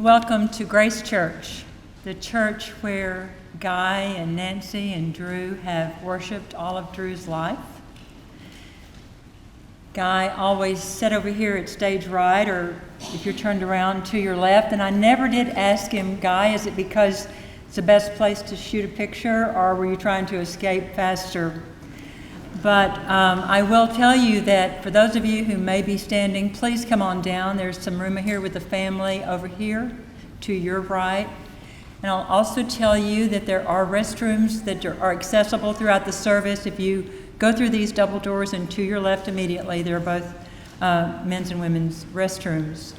Welcome to Grace Church, the church where Guy and Nancy and Drew have worshiped all of Drew's life. Guy always sat over here at stage right, or if you're turned around to your left, and I never did ask him, Guy, is it because it's the best place to shoot a picture, or were you trying to escape faster? But I will tell you that for those of you who may be standing, please come on down. There's some room here with the family over here to your right. And I'll also tell you that there are restrooms that are accessible throughout the service. If you go through these double doors and to your left immediately, there are both men's and women's restrooms.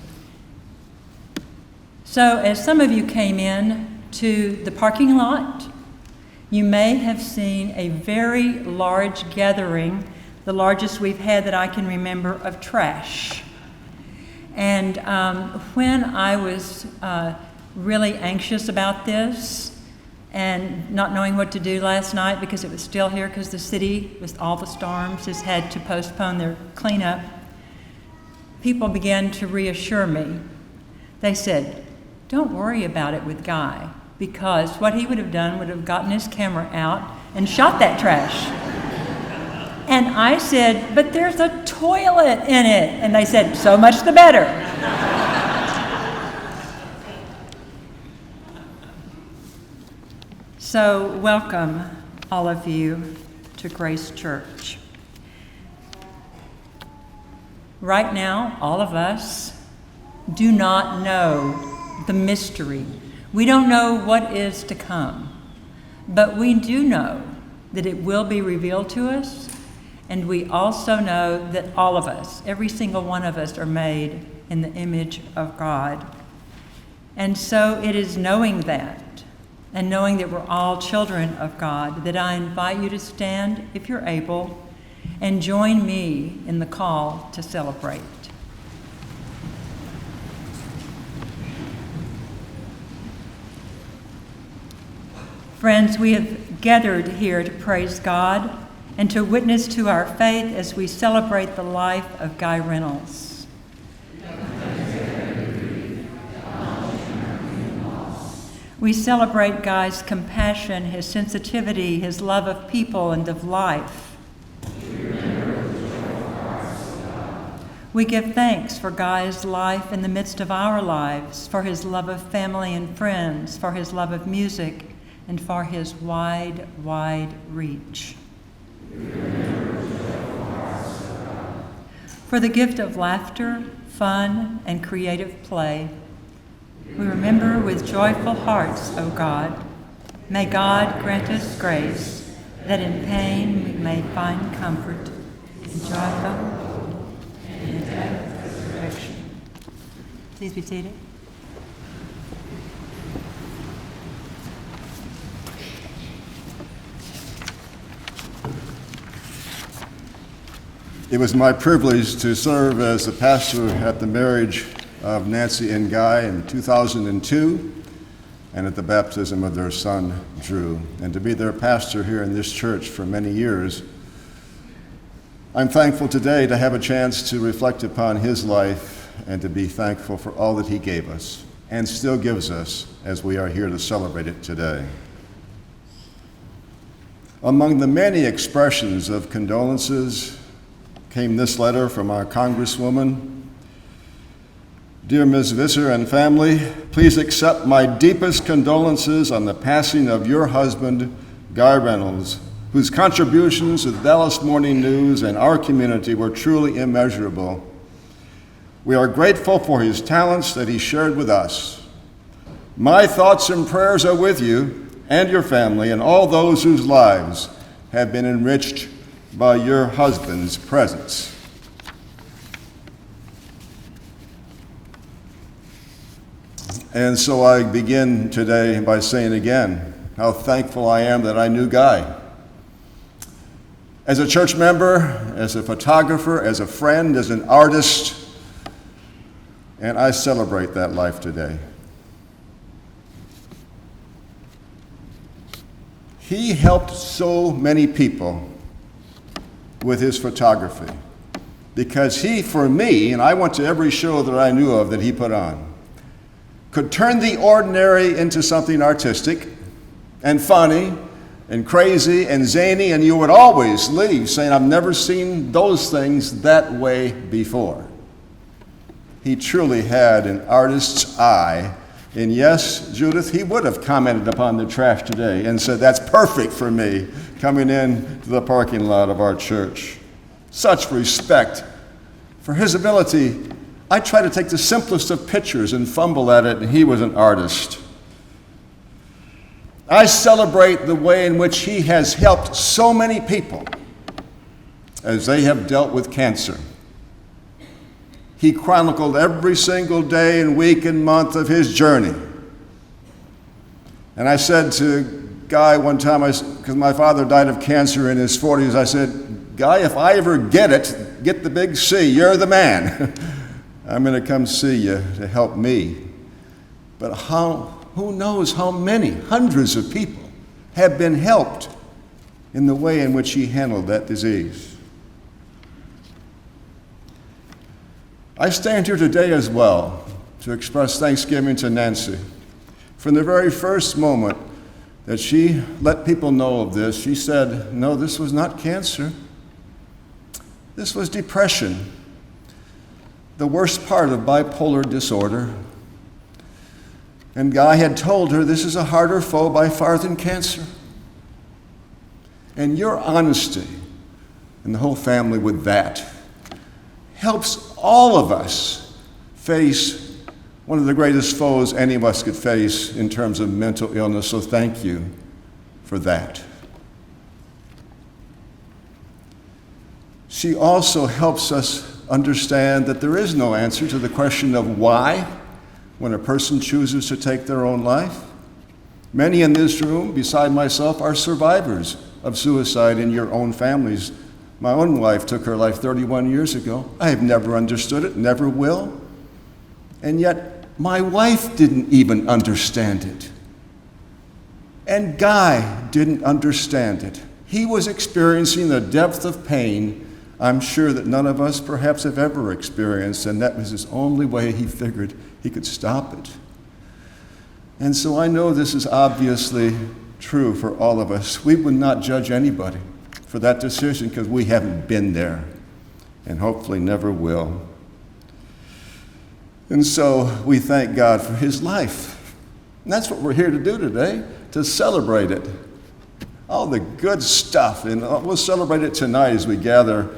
So as some of you came in to the parking lot, you may have seen a very large gathering, the largest we've had that I can remember, of trash. And when I was really anxious about this and not knowing what to do last night because it was still here because the city, with all the storms, has had to postpone their cleanup, people began to reassure me. They said, "Don't worry about it with Guy, because what he would have done would have gotten his camera out and shot that trash." And I said, "But there's a toilet in it." And they said, "So much the better." So welcome, all of you, to Grace Church. Right now, all of us do not know the mystery. We don't know what is to come, but we do know that it will be revealed to us, and we also know that all of us, every single one of us, are made in the image of God. And so it is knowing that, and knowing that we're all children of God, that I invite you to stand, if you're able, and join me in the call to celebrate. Friends, we have gathered here to praise God and to witness to our faith as we celebrate the life of Guy Reynolds. We celebrate Guy's compassion, his sensitivity, his love of people and of life. We give thanks for Guy's life in the midst of our lives, for his love of family and friends, for his love of music, and for his wide, wide reach. For the gift of laughter, fun, and creative play, we remember with joyful hearts, O God. May God grant us grace, that in pain we may find comfort, in joyful and in death resurrection. Please be seated. It was my privilege to serve as the pastor at the marriage of Nancy and Guy in 2002 and at the baptism of their son, Drew, and to be their pastor here in this church for many years. I'm thankful today to have a chance to reflect upon his life and to be thankful for all that he gave us and still gives us as we are here to celebrate it today. Among the many expressions of condolences came this letter from our Congresswoman. Dear Ms. Visser and family, please accept my deepest condolences on the passing of your husband, Guy Reynolds, whose contributions to the Dallas Morning News and our community were truly immeasurable. We are grateful for his talents that he shared with us. My thoughts and prayers are with you and your family and all those whose lives have been enriched by your husband's presence. And so I begin today by saying again how thankful I am that I knew Guy. As a church member, as a photographer, as a friend, as an artist, and I celebrate that life today. He helped so many people with his photography because he, for me, and I went to every show that I knew of that he put on, could turn the ordinary into something artistic and funny and crazy and zany, and you would always leave saying, I've never seen those things that way before. He truly had an artist's eye. And yes, Judith, he would have commented upon the trash today and said, that's perfect for me coming in to the parking lot of our church. Such respect for his ability. I try to take the simplest of pictures and fumble at it, and he was an artist. I celebrate the way in which he has helped so many people as they have dealt with cancer. He chronicled every single day and week and month of his journey. And I said to Guy one time, because my father died of cancer in his 40s, I said, Guy, if I ever get it, get the big C, you're the man. I'm going to come see you to help me. But who knows how many, hundreds of people have been helped in the way in which he handled that disease. I stand here today as well to express thanksgiving to Nancy. From the very first moment that she let people know of this, she said, no, this was not cancer. This was depression, the worst part of bipolar disorder. And Guy had told her this is a harder foe by far than cancer. And your honesty, and the whole family with that, helps all of us face one of the greatest foes any of us could face in terms of mental illness. So thank you for that. She also helps us understand that there is no answer to the question of why when a person chooses to take their own life. Many in this room, beside myself, are survivors of suicide in your own families. My own wife took her life 31 years ago. I have never understood it, never will. And yet, my wife didn't even understand it. And Guy didn't understand it. He was experiencing a depth of pain I'm sure that none of us perhaps have ever experienced, and that was his only way he figured he could stop it. And so I know this is obviously true for all of us. We would not judge anybody for that decision because we haven't been there and hopefully never will. And so we thank God for his life. And that's what we're here to do today, to celebrate it. All the good stuff, and we'll celebrate it tonight as we gather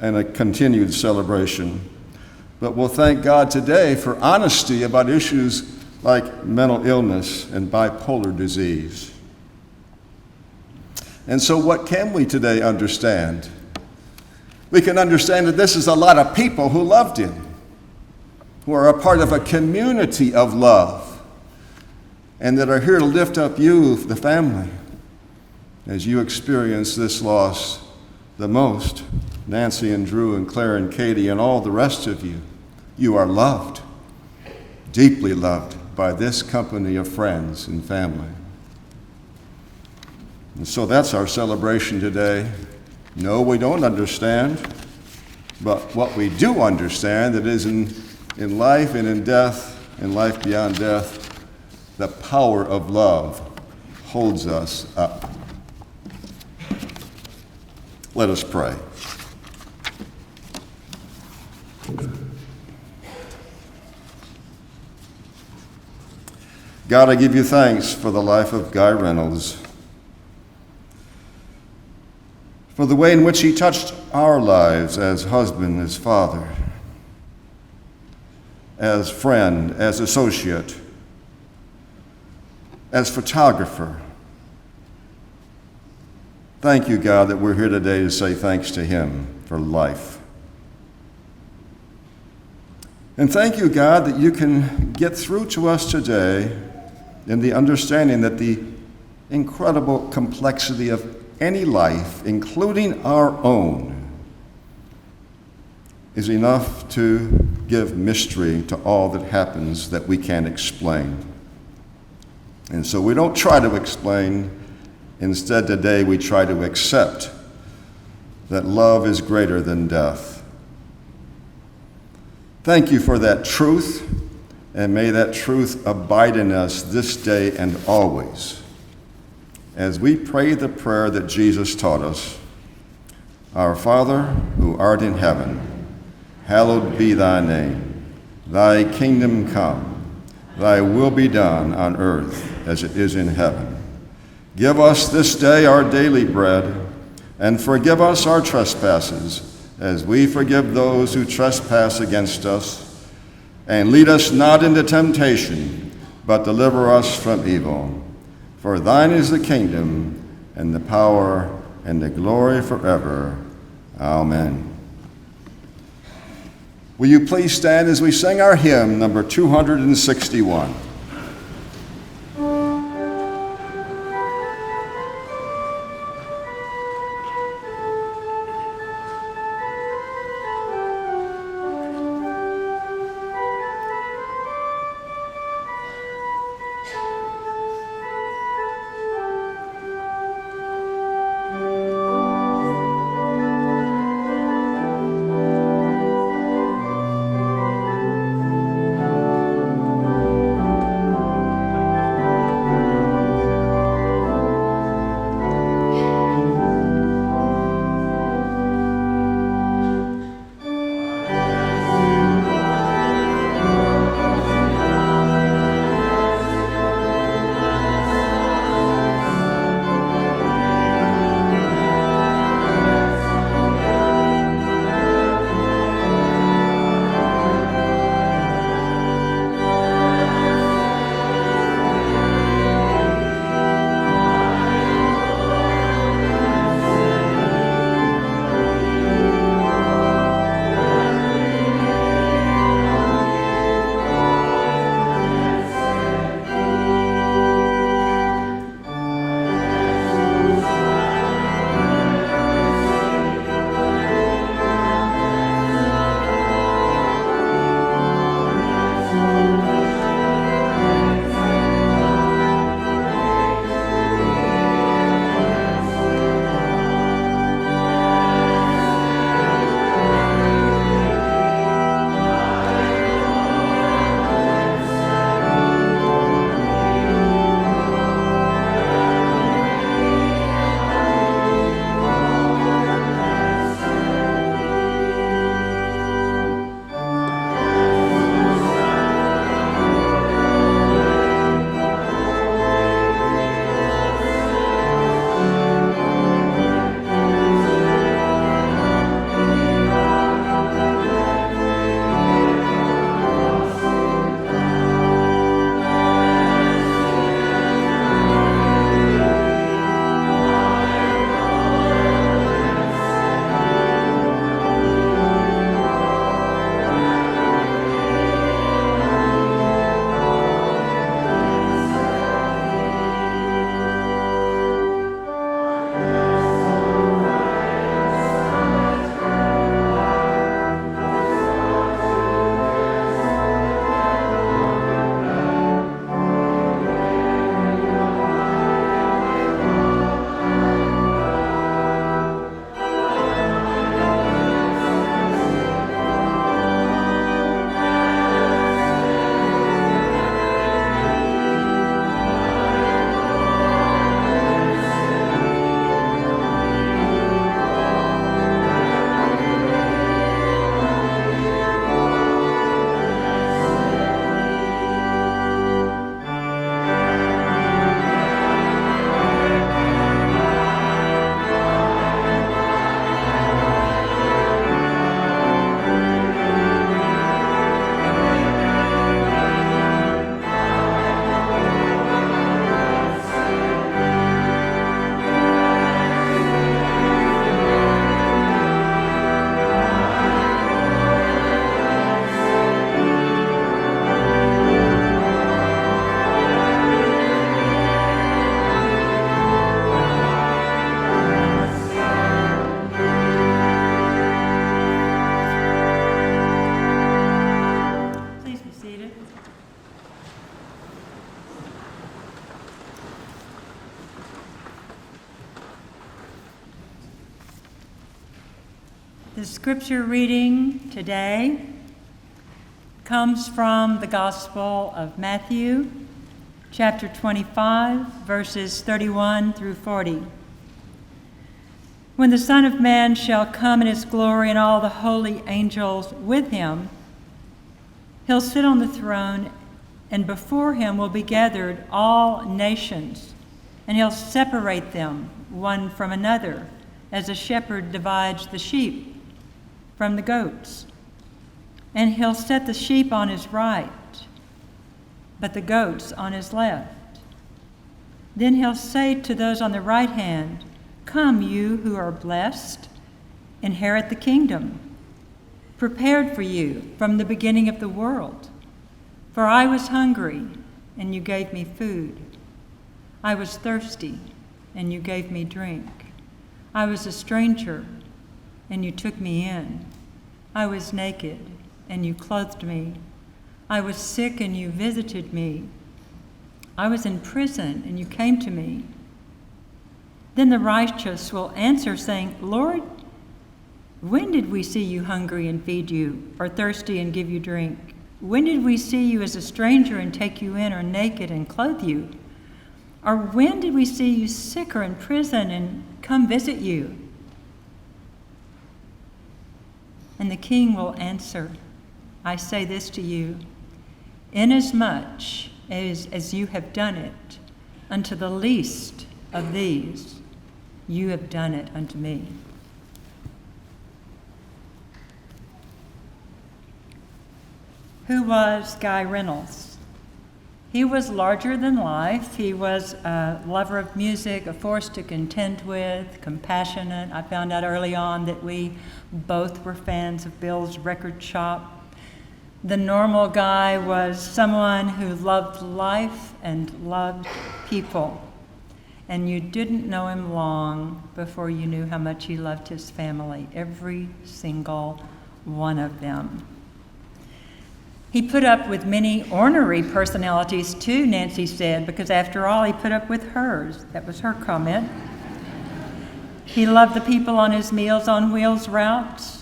in a continued celebration. But we'll thank God today for honesty about issues like mental illness and bipolar disease. And so what can we today understand? We can understand that this is a lot of people who loved him, who are a part of a community of love, and that are here to lift up you, the family, as you experience this loss the most. Nancy and Drew and Claire and Katie and all the rest of you, you are loved, deeply loved by this company of friends and family. And so that's our celebration today. No, we don't understand, but what we do understand, that is in life and in death, in life beyond death, the power of love holds us up. Let us pray. God, I give you thanks for the life of Guy Reynolds, for the way in which he touched our lives as husband, as father, as friend, as associate, as photographer. Thank you, God, that we're here today to say thanks to him for life. And thank you, God, that you can get through to us today in the understanding that the incredible complexity of any life, including our own, is enough to give mystery to all that happens that we can't explain. And so we don't try to explain. Instead, today we try to accept that love is greater than death. Thank you for that truth, and may that truth abide in us this day and always. As we pray the prayer that Jesus taught us, Our Father, who art in heaven, hallowed be thy name. Thy kingdom come, thy will be done on earth as it is in heaven. Give us this day our daily bread, and forgive us our trespasses, as we forgive those who trespass against us. And lead us not into temptation, but deliver us from evil. For thine is the kingdom, and the power, and the glory forever. Amen. Will you please stand as we sing our hymn, number 261. The scripture reading today comes from the Gospel of Matthew, chapter 25, verses 31 through 40. When the Son of Man shall come in his glory and all the holy angels with him, he'll sit on the throne, and before him will be gathered all nations, and he'll separate them one from another, as a shepherd divides the sheep from the goats. And he'll set the sheep on his right, but the goats on his left. Then he'll say to those on the right hand, "Come, you who are blessed, inherit the kingdom, prepared for you from the beginning of the world. For I was hungry, and you gave me food. I was thirsty, and you gave me drink. I was a stranger, and you took me in. I was naked, and you clothed me. I was sick, and you visited me. I was in prison, and you came to me." Then the righteous will answer, saying, "Lord, when did we see you hungry and feed you, or thirsty and give you drink? When did we see you as a stranger and take you in, or naked and clothe you? Or when did we see you sick or in prison and come visit you?" And the king will answer, "I say this to you, inasmuch as you have done it unto the least of these, you have done it unto me." Who was Guy Reynolds? He was larger than life. He was a lover of music, a force to contend with, compassionate. I found out early on that we both were fans of Bill's record shop. The normal Guy was someone who loved life and loved people. And you didn't know him long before you knew how much he loved his family, every single one of them. He put up with many ornery personalities too, Nancy said, because after all, he put up with hers. That was her comment. He loved the people on his Meals on Wheels routes.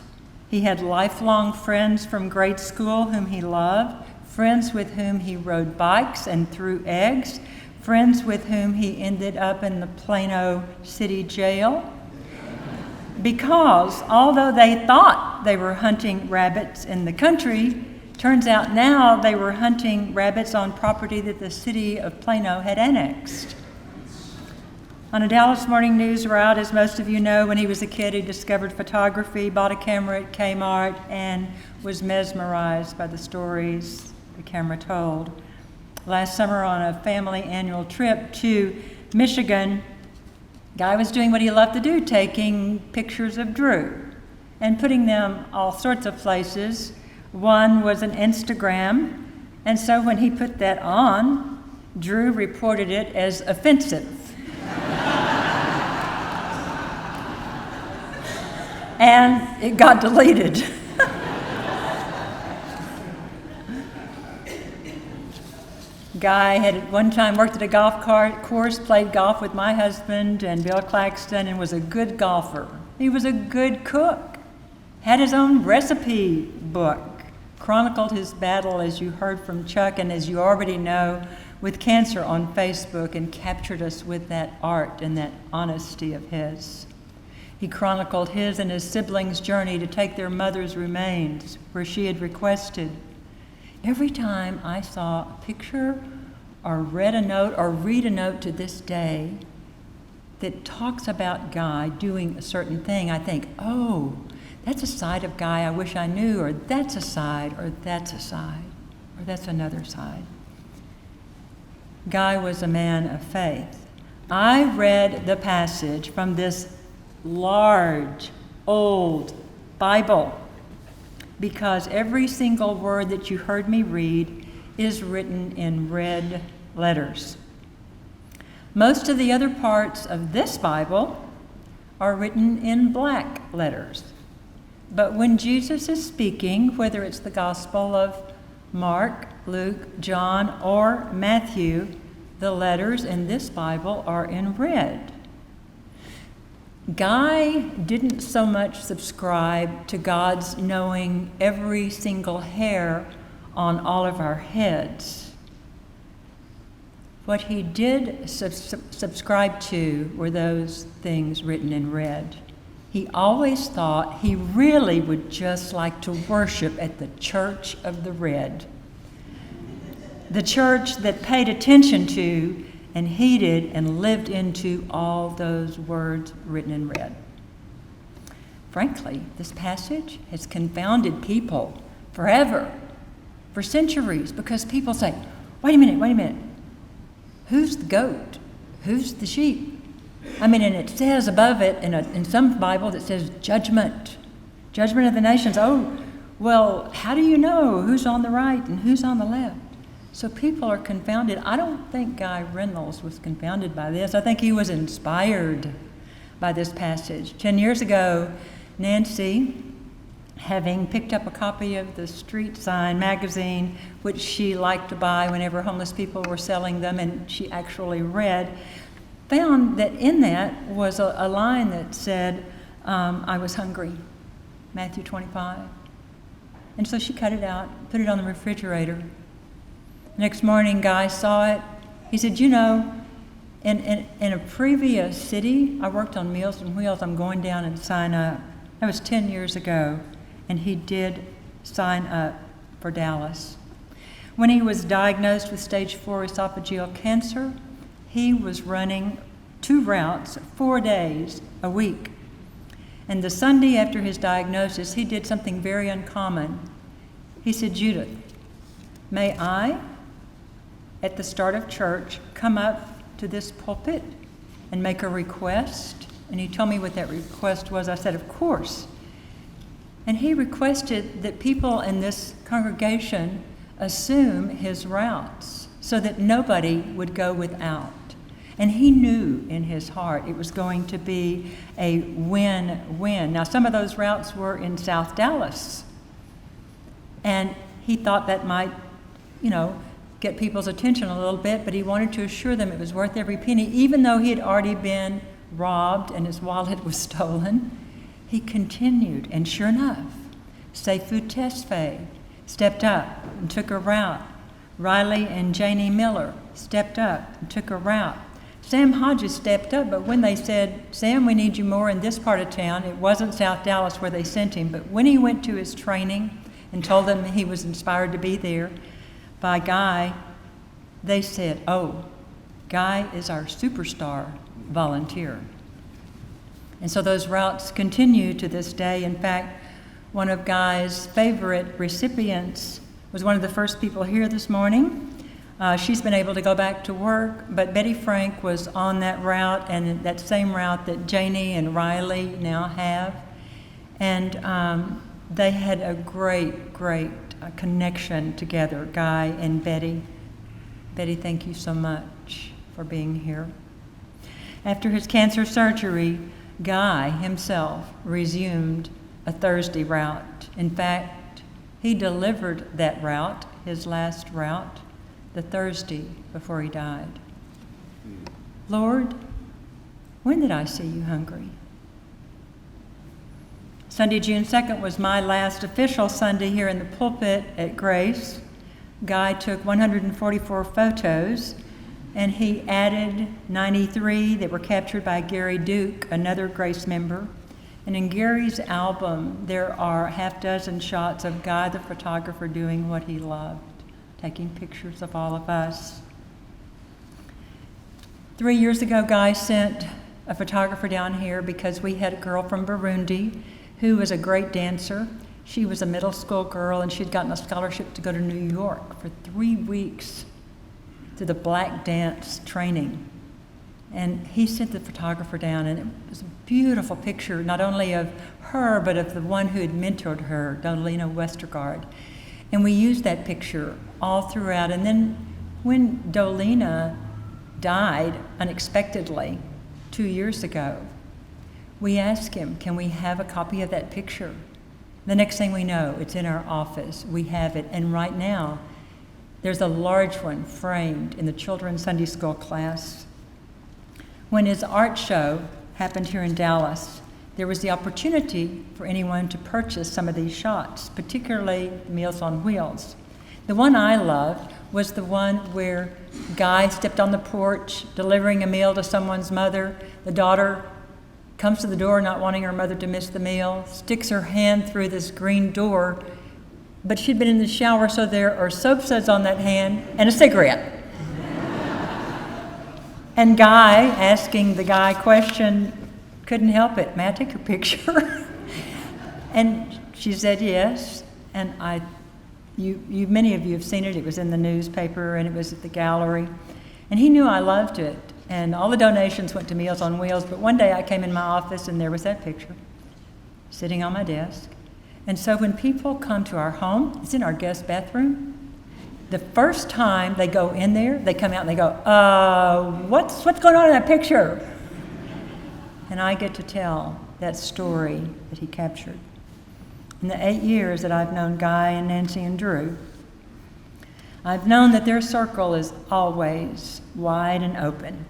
He had lifelong friends from grade school whom he loved, friends with whom he rode bikes and threw eggs, friends with whom he ended up in the Plano City Jail. Because although they thought they were hunting rabbits in the country, turns out now they were hunting rabbits on property that the city of Plano had annexed. On a Dallas Morning News route, as most of you know, when he was a kid, he discovered photography, bought a camera at Kmart, and was mesmerized by the stories the camera told. Last summer on a family annual trip to Michigan, Guy was doing what he loved to do, taking pictures of Drew and putting them all sorts of places. One was an Instagram, and so when he put that on, Drew reported it as offensive. And it got deleted. Guy had at one time worked at a golf course, played golf with my husband and Bill Claxton, and was a good golfer. He was a good cook, had his own recipe book, chronicled his battle, as you heard from Chuck, and as you already know, with cancer on Facebook, and captured us with that art and that honesty of his. He chronicled his and his siblings' journey to take their mother's remains where she had requested. Every time I saw a picture or read a note or read a note to this day that talks about Guy doing a certain thing, I think, oh, that's a side of Guy I wish I knew, or that's a side, or that's a side, or that's another side. Guy was a man of faith. I read the passage from this large, old Bible because every single word that you heard me read is written in red letters. Most of the other parts of this Bible are written in black letters. But when Jesus is speaking, whether it's the Gospel of Mark, Luke, John, or Matthew, the letters in this Bible are in red. Guy didn't so much subscribe to God's knowing every single hair on all of our heads. What he did subscribe to were those things written in red. He always thought he really would just like to worship at the Church of the Red. The church that paid attention to and heeded and lived into all those words written in red. Frankly, this passage has confounded people forever, for centuries, because people say, wait a minute. Who's the goat? Who's the sheep? And it says above it, in some Bibles, it says judgment of the nations. Oh, well, how do you know who's on the right and who's on the left? So people are confounded. I don't think Guy Reynolds was confounded by this. I think he was inspired by this passage. 10 years ago, Nancy, having picked up a copy of the Street Sign magazine, which she liked to buy whenever homeless people were selling them, and she actually read, found that in that was a line that said, I was hungry, Matthew 25. And so she cut it out, put it on the refrigerator. Next morning, Guy saw it. He said, in a previous city, I worked on Meals on Wheels. I'm going down and sign up. That was 10 years ago, and he did sign up for Dallas. When he was diagnosed with stage 4 esophageal cancer, he was running 2 routes, 4 days a week. And the Sunday after his diagnosis, he did something very uncommon. He said, Judith, may I, at the start of church, come up to this pulpit and make a request? And he told me what that request was. I said, of course. And he requested that people in this congregation assume his routes so that nobody would go without. And he knew in his heart it was going to be a win-win. Now, some of those routes were in South Dallas. And he thought that might, get people's attention a little bit, but he wanted to assure them it was worth every penny, even though he had already been robbed and his wallet was stolen. He continued, and sure enough, Safe Food Test Faye stepped up and took a route. Riley and Janie Miller stepped up and took a route. Sam Hodges stepped up, but when they said, Sam, we need you more in this part of town, it wasn't South Dallas where they sent him, but when he went to his training and told them he was inspired to be there by Guy, they said, oh, Guy is our superstar volunteer. And so those routes continue to this day. In fact, one of Guy's favorite recipients was one of the first people here this morning. She's been able to go back to work, but Betty Frank was on that route, and that same route that Janie and Riley now have. And they had a great connection together, Guy and Betty. Betty, thank you so much for being here. After his cancer surgery, Guy himself resumed a Thursday route. In fact, he delivered that route, his last route, the Thursday before he died. Lord, when did I see you hungry? Sunday, June 2nd was my last official Sunday here in the pulpit at Grace. Guy took 144 photos, and he added 93 that were captured by Gary Duke, another Grace member. And in Gary's album, there are half dozen shots of Guy the photographer doing what he loved, taking pictures of all of us. 3 years ago, Guy sent a photographer down here because we had a girl from Burundi who was a great dancer. She was a middle school girl, and she'd gotten a scholarship to go to New York for 3 weeks to the black dance training. And he sent the photographer down, and it was a beautiful picture, not only of her, but of the one who had mentored her, Dolina Westergaard. And we used that picture all throughout. And then when Dolina died unexpectedly 2 years ago, we asked him, can we have a copy of that picture? The next thing we know, it's in our office. We have it. And right now, there's a large one framed in the children's Sunday school class. When his art show happened here in Dallas, there was the opportunity for anyone to purchase some of these shots, particularly Meals on Wheels. The one I loved was the one where Guy stepped on the porch delivering a meal to someone's mother. The daughter comes to the door not wanting her mother to miss the meal, sticks her hand through this green door, but she'd been in the shower, so there are soap suds on that hand and a cigarette. And Guy, asking the guy question, couldn't help it. May I take your picture? And she said yes. And many of you have seen it. It was in the newspaper and it was at the gallery. And he knew I loved it. And all the donations went to Meals on Wheels. But one day I came in my office and there was that picture sitting on my desk. And so when people come to our home, it's in our guest bathroom. The first time they go in there, they come out and they go, what's going on in that picture? And I get to tell that story that he captured. In the 8 years that I've known Guy and Nancy and Drew, I've known that their circle is always wide and open.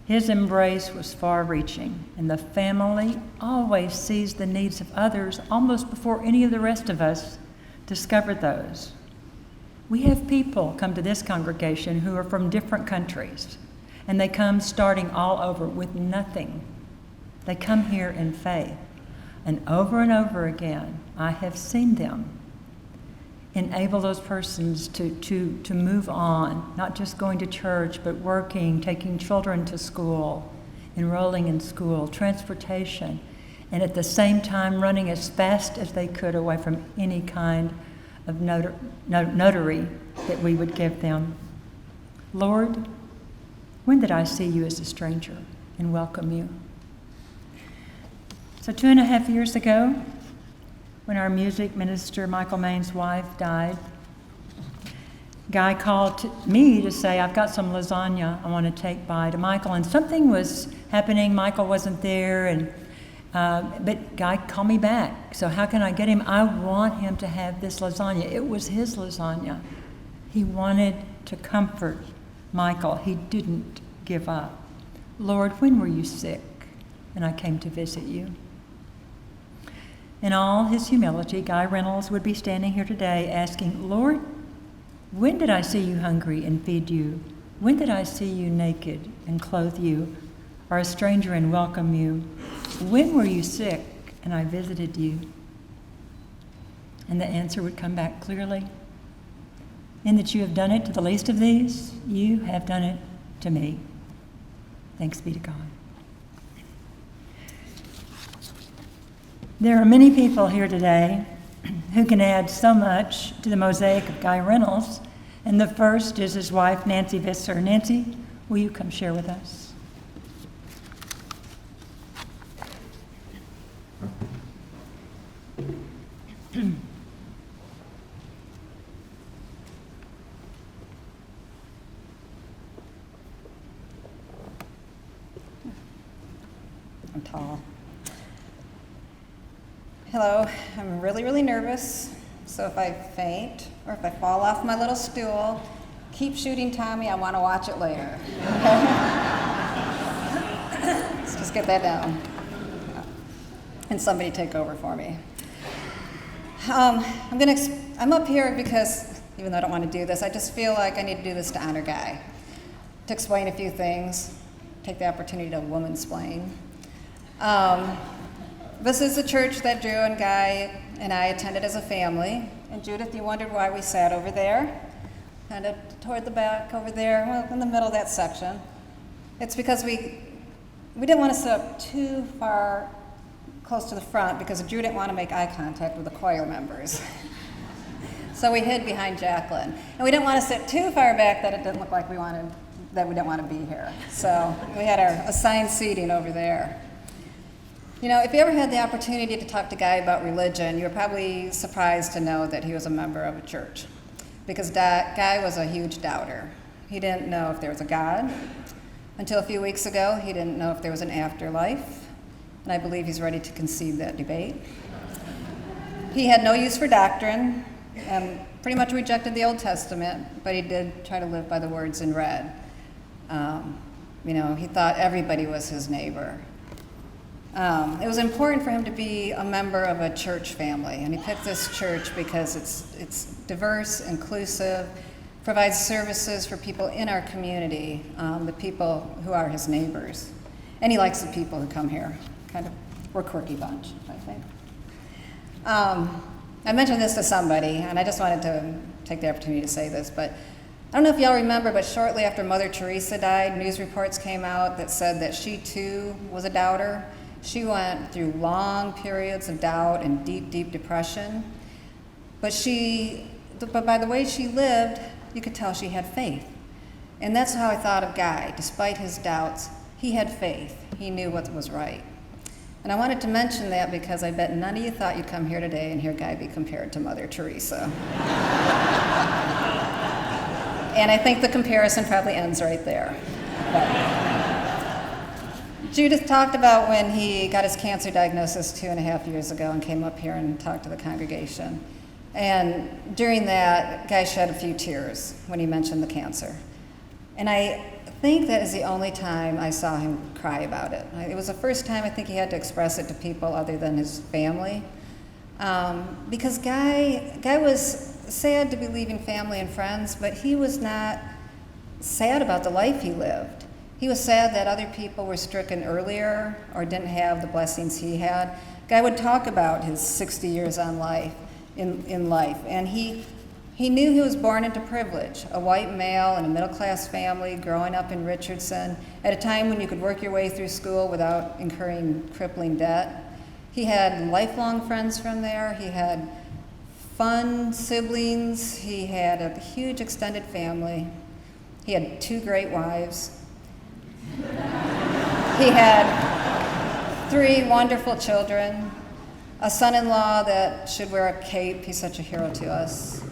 His embrace was far-reaching, and the family always sees the needs of others almost before any of the rest of us discover those. We have people come to this congregation who are from different countries, and they come starting all over with nothing. They come here in faith, and over again, I have seen them enable those persons to move on, not just going to church, but working, taking children to school, enrolling in school, transportation, and at the same time running as fast as they could away from any kind of notary that we would give them. Lord, when did I see you as a stranger and welcome you? So 2.5 years ago, when our music minister, Michael Main's wife, died, Guy called me to say, I've got some lasagna I want to take by to Michael. And something was happening. Michael wasn't there, but Guy called me back. So how can I get him? I want him to have this lasagna. It was his lasagna. He wanted to comfort Michael. He didn't give up. Lord, when were you sick? And I came to visit you. In all his humility, Guy Reynolds would be standing here today asking, Lord, when did I see you hungry and feed you? When did I see you naked and clothe you, or a stranger and welcome you? When were you sick and I visited you? And the answer would come back clearly. In that you have done it to the least of these, you have done it to me. Thanks be to God. There are many people here today who can add so much to the mosaic of Guy Reynolds, and the first is his wife, Nancy Visser. Nancy, will you come share with us? I'm tall. Hello, I'm really nervous, so if I faint or if I fall off my little stool, keep shooting Tommy, I want to watch it later. Okay? Let's just get that down. And somebody take over for me. I'm up here because, even though I don't want to do this, I just feel like I need to do this to honor Guy, to explain a few things, take the opportunity to woman-splain. This is the church that Drew and Guy and I attended as a family. And Judith, you wondered why we sat over there, kind of toward the back over there, well, in the middle of that section. It's because we didn't want to sit up too far close to the front because Drew didn't want to make eye contact with the choir members. So we hid behind Jacqueline. And we didn't want to sit too far back that it didn't look like we didn't want to be here. So we had our assigned seating over there. You know, if you ever had the opportunity to talk to Guy about religion, you were probably surprised to know that he was a member of a church, because Guy was a huge doubter. He didn't know if there was a God. Until a few weeks ago, he didn't know if there was an afterlife, and I believe he's ready to concede that debate. He had no use for doctrine and pretty much rejected the Old Testament, but he did try to live by the words in red. He thought everybody was his neighbor. It was important for him to be a member of a church family, and he picked this church because it's diverse, inclusive, provides services for people in our community, the people who are his neighbors. And he likes the people who come here. We're a quirky bunch, I think. I mentioned this to somebody, and I just wanted to take the opportunity to say this, but I don't know if y'all remember, but shortly after Mother Teresa died, news reports came out that said that she too was a doubter. She went through long periods of doubt and deep, deep depression. But by the way she lived, you could tell she had faith. And that's how I thought of Guy. Despite his doubts, he had faith. He knew what was right. And I wanted to mention that because I bet none of you thought you'd come here today and hear Guy be compared to Mother Teresa. And I think the comparison probably ends right there. But Judith talked about when he got his cancer diagnosis 2.5 years ago and came up here and talked to the congregation. And during that, Guy shed a few tears when he mentioned the cancer. And I think that is the only time I saw him cry about it. It was the first time I think he had to express it to people other than his family. Because Guy was sad to be leaving family and friends, but he was not sad about the life he lived. He was sad that other people were stricken earlier or didn't have the blessings he had. Guy would talk about his 60 years on life, in life, and he knew he was born into privilege, a white male in a middle-class family growing up in Richardson at a time when you could work your way through school without incurring crippling debt. He had lifelong friends from there. He had fun siblings. He had a huge extended family. He had 2 great wives. He had 3 wonderful children, a son-in-law that should wear a cape. He's such a hero to us.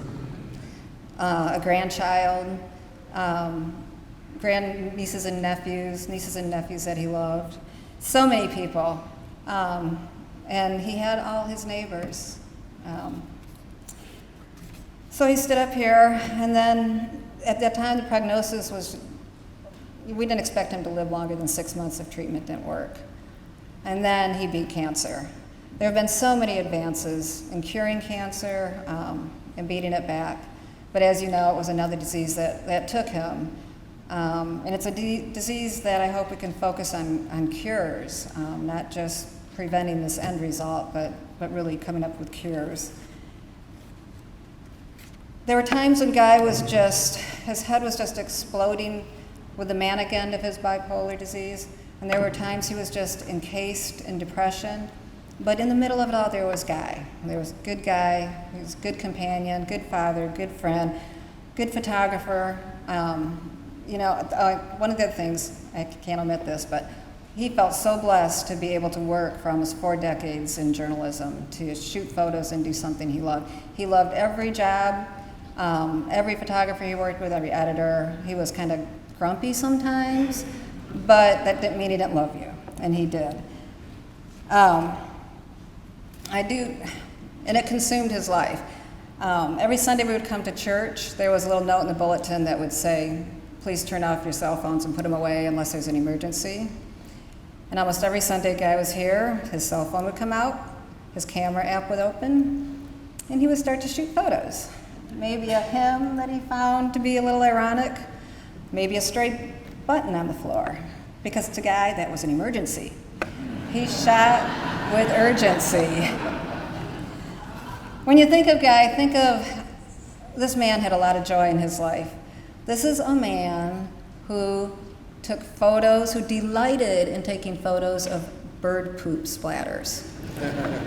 A grandchild, nieces and nephews that he loved. So many people. And he had all his neighbors. So he stood up here, and then at that time the prognosis was, we didn't expect him to live longer than 6 months if treatment didn't work. And then he beat cancer. There have been so many advances in curing cancer and beating it back. But as you know, it was another disease that took him. And it's a disease that I hope we can focus on cures, not just preventing this end result, but really coming up with cures. There were times when Guy his head was just exploding with the manic end of his bipolar disease, and there were times he was just encased in depression. But in the middle of it all, there was Guy. There was a good guy, he was a good companion, good father, good friend, good photographer. One of the things, I can't omit this, but he felt so blessed to be able to work for almost 4 decades in journalism, to shoot photos and do something he loved. He loved every job, every photographer he worked with, every editor. He was kind of grumpy sometimes, but that didn't mean he didn't love you, and he did. And it consumed his life. Every Sunday we would come to church. There was a little note in the bulletin that would say, please turn off your cell phones and put them away unless there's an emergency. And almost every Sunday Guy was here, his cell phone would come out, his camera app would open, and he would start to shoot photos. Maybe a hymn that he found to be a little ironic, maybe a stray button on the floor, because to Guy that was an emergency. He shot with urgency. When you think of Guy, think of this man had a lot of joy in his life. This is a man who took photos, who delighted in taking photos of bird poop splatters.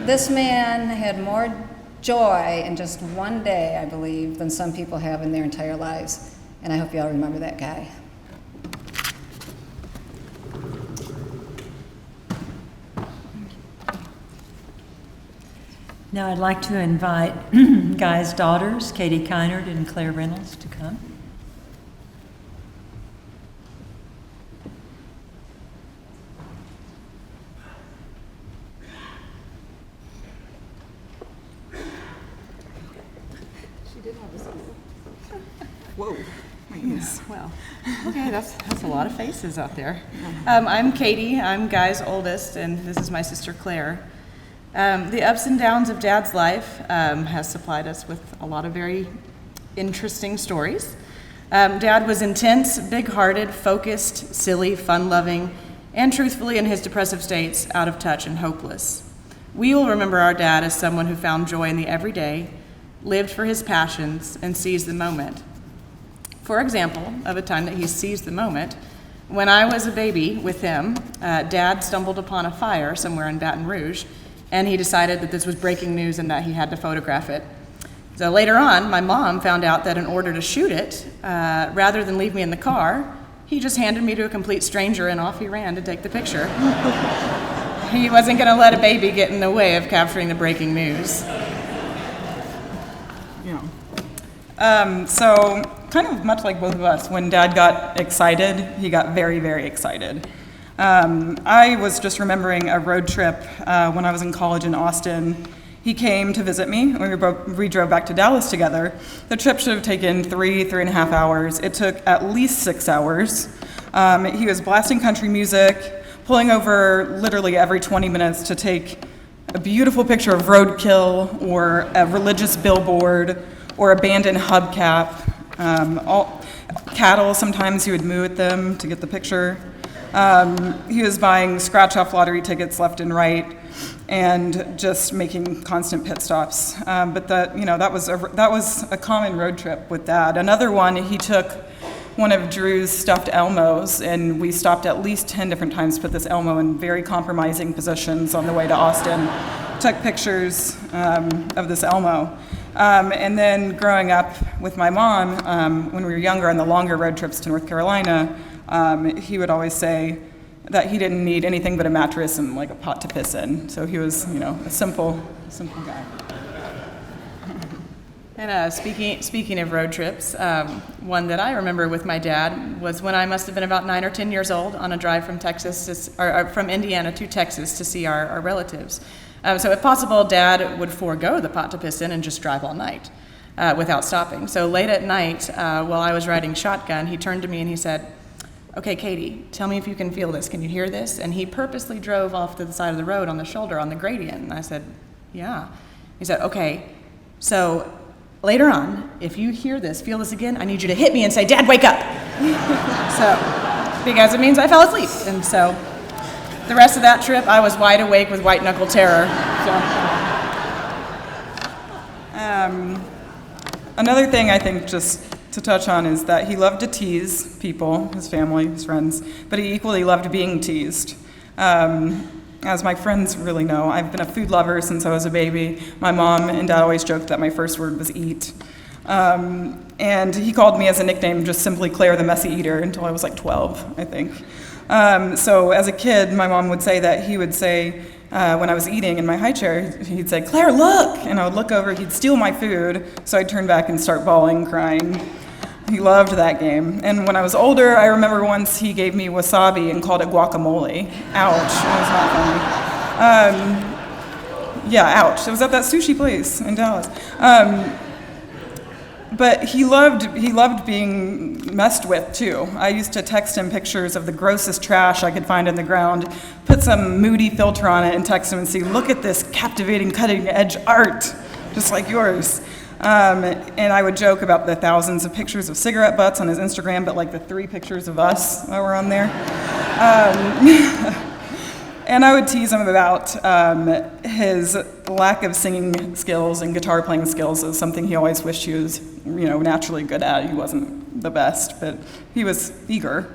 This man had more joy in just one day, I believe, than some people have in their entire lives. And I hope you all remember that Guy. Now I'd like to invite Guy's daughters, Katie Kynard and Claire Reynolds, to come. She did have a school. Whoa. Yes. Well, okay, that's a lot of faces out there. I'm Katie. I'm Guy's oldest, and this is my sister Claire. The ups and downs of Dad's life has supplied us with a lot of very interesting stories. Dad was intense, big-hearted, focused, silly, fun-loving, and truthfully, in his depressive states, out of touch and hopeless. We will remember our dad as someone who found joy in the everyday, lived for his passions, and seized the moment. For example, of a time that he seized the moment, when I was a baby with him, Dad stumbled upon a fire somewhere in Baton Rouge, and he decided that this was breaking news and that he had to photograph it. So later on, my mom found out that in order to shoot it, rather than leave me in the car, he just handed me to a complete stranger and off he ran to take the picture. He wasn't going to let a baby get in the way of capturing the breaking news. So kind of much like both of us, when Dad got excited, he got very, very excited. I was just remembering a road trip when I was in college in Austin. He came to visit me, and we drove back to Dallas together. The trip should have taken 3.5 hours. It took at least 6 hours. He was blasting country music, pulling over literally every 20 minutes to take a beautiful picture of roadkill or a religious billboard or abandoned hubcap. All cattle, sometimes he would moo at them to get the picture. He was buying scratch-off lottery tickets left and right, and just making constant pit stops. But that was a common road trip with Dad. Another one, he took one of Drew's stuffed Elmos, and we stopped at least 10 different times to put this Elmo in very compromising positions on the way to Austin. Took pictures of this Elmo. And then growing up with my mom, when we were younger on the longer road trips to North Carolina, he would always say that he didn't need anything but a mattress and like a pot to piss in. So he was, a simple guy. And speaking of road trips, one that I remember with my dad was when I must have been about 9 or 10 years old on a drive from from Indiana to Texas to see our relatives. So if possible, Dad would forego the pot to piss in and just drive all night without stopping. So late at night, while I was riding shotgun, he turned to me and he said, "Okay, Katie, tell me if you can feel this. Can you hear this?" And he purposely drove off to the side of the road on the shoulder on the gradient. And I said, "Yeah." He said, "Okay, so later on, if you hear this, feel this again, I need you to hit me and say, 'Dad, wake up.'" So, because it means I fell asleep. And so the rest of that trip, I was wide awake with white knuckle terror. Another thing I think just to touch on is that he loved to tease people, his family, his friends, but he equally loved being teased. As my friends really know, I've been a food lover since I was a baby. My mom and dad always joked that my first word was eat. And he called me as a nickname just simply Claire the Messy Eater until I was like 12, I think. So as a kid, my mom would say that he would say, when I was eating in my high chair, he'd say, "Claire, look!" And I would look over, he'd steal my food, so I'd turn back and start bawling, crying. He loved that game. And when I was older, I remember once he gave me wasabi and called it guacamole. Ouch, it was not funny. Yeah, ouch. It was at that sushi place in Dallas. But he loved being messed with too. I used to text him pictures of the grossest trash I could find in the ground, put some moody filter on it and text him and say, "Look at this captivating cutting edge art, just like yours." And I would joke about the thousands of pictures of cigarette butts on his Instagram, but like the 3 pictures of us that were on there. And I would tease him about his lack of singing skills and guitar playing skills as something he always wished he was, naturally good at. He wasn't the best, but he was eager.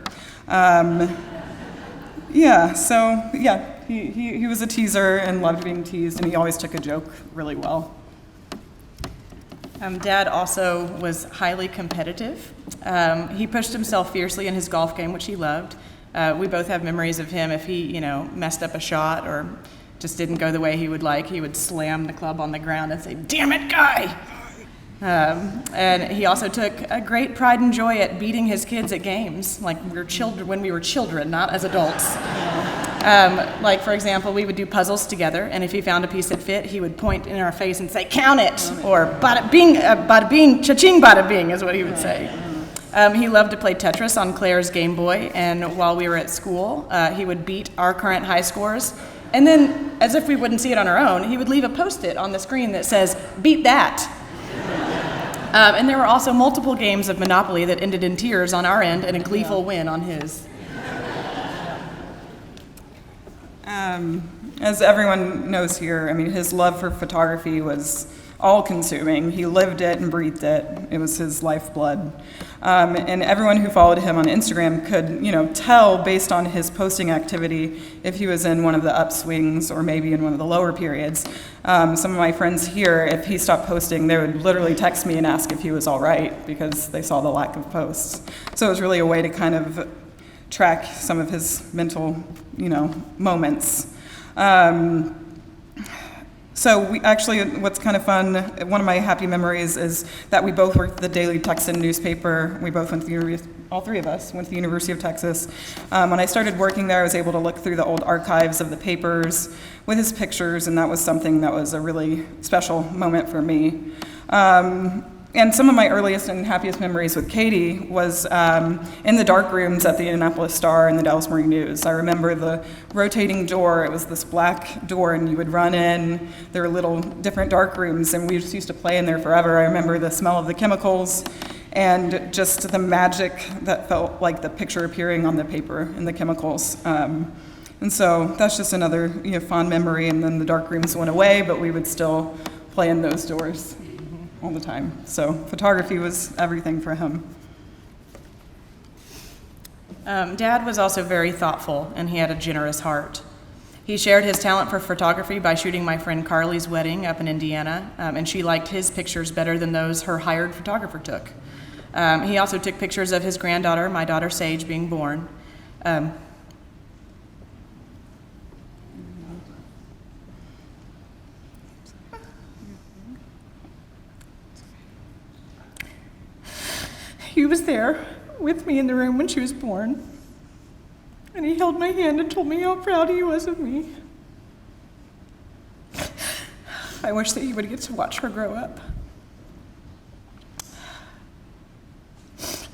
He was a teaser and loved being teased, and he always took a joke really well. Dad also was highly competitive. He pushed himself fiercely in his golf game, which he loved. We both have memories of him. If he, messed up a shot or just didn't go the way he would like, he would slam the club on the ground and say, "Damn it, Guy!" And he also took a great pride and joy at beating his kids at games, like when we were children, not as adults. Like, for example, we would do puzzles together, and if he found a piece that fit, he would point in our face and say, "Count it!" Or "Bada bing, cha-ching, bada bing," is what he would say. He loved to play Tetris on Claire's Game Boy, and while we were at school, he would beat our current high scores. And then, as if we wouldn't see it on our own, he would leave a Post-it on the screen that says, "Beat that." And there were also multiple games of Monopoly that ended in tears on our end and a gleeful win on his. As everyone knows here, I mean, his love for photography was all-consuming. He lived it and breathed it. It was his lifeblood. And everyone who followed him on Instagram could, tell based on his posting activity if he was in one of the upswings or maybe in one of the lower periods. Some of my friends here, if he stopped posting, they would literally text me and ask if he was all right because they saw the lack of posts. So it was really a way to kind of track some of his mental, moments. So we actually, what's kind of fun, one of my happy memories is that we both worked at the Daily Texan newspaper. We both went to the university, all three of us went to the University of Texas. When I started working there, I was able to look through the old archives of the papers with his pictures, and that was something that was a really special moment for me. And some of my earliest and happiest memories with Katie was in the dark rooms at the Indianapolis Star and the Dallas Morning News. I remember the rotating door. It was this black door, and you would run in. There were little different dark rooms, and we just used to play in there forever. I remember the smell of the chemicals and just the magic that felt like the picture appearing on the paper and the chemicals. And so that's just another fond memory. And then the dark rooms went away, but we would still play in those doors all the time. So photography was everything for him. Dad was also very thoughtful, and he had a generous heart. He shared his talent for photography by shooting my friend Carly's wedding up in Indiana, and she liked his pictures better than those her hired photographer took. He also took pictures of his granddaughter, my daughter Sage, being born. He was there with me in the room when she was born, and he held my hand and told me how proud he was of me. I wish that he would get to watch her grow up.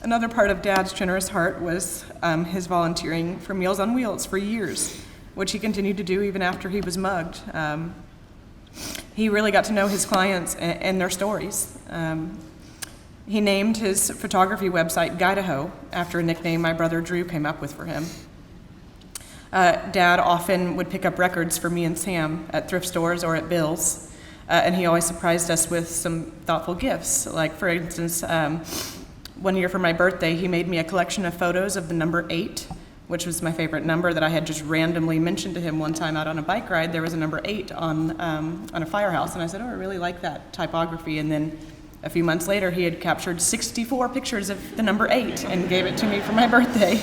Another part of Dad's generous heart was his volunteering for Meals on Wheels for years, which he continued to do even after he was mugged. He really got to know his clients and their stories. He named his photography website Guidaho after a nickname my brother Drew came up with for him. Dad often would pick up records for me and Sam at thrift stores or at Bill's, and he always surprised us with some thoughtful gifts. Like, for instance, one year for my birthday, he made me a collection of photos of the number 8, which was my favorite number that I had just randomly mentioned to him one time out on a bike ride. There was a number 8 on a firehouse, and I said, "Oh, I really like that typography." And then a few months later, he had captured 64 pictures of the number 8 and gave it to me for my birthday.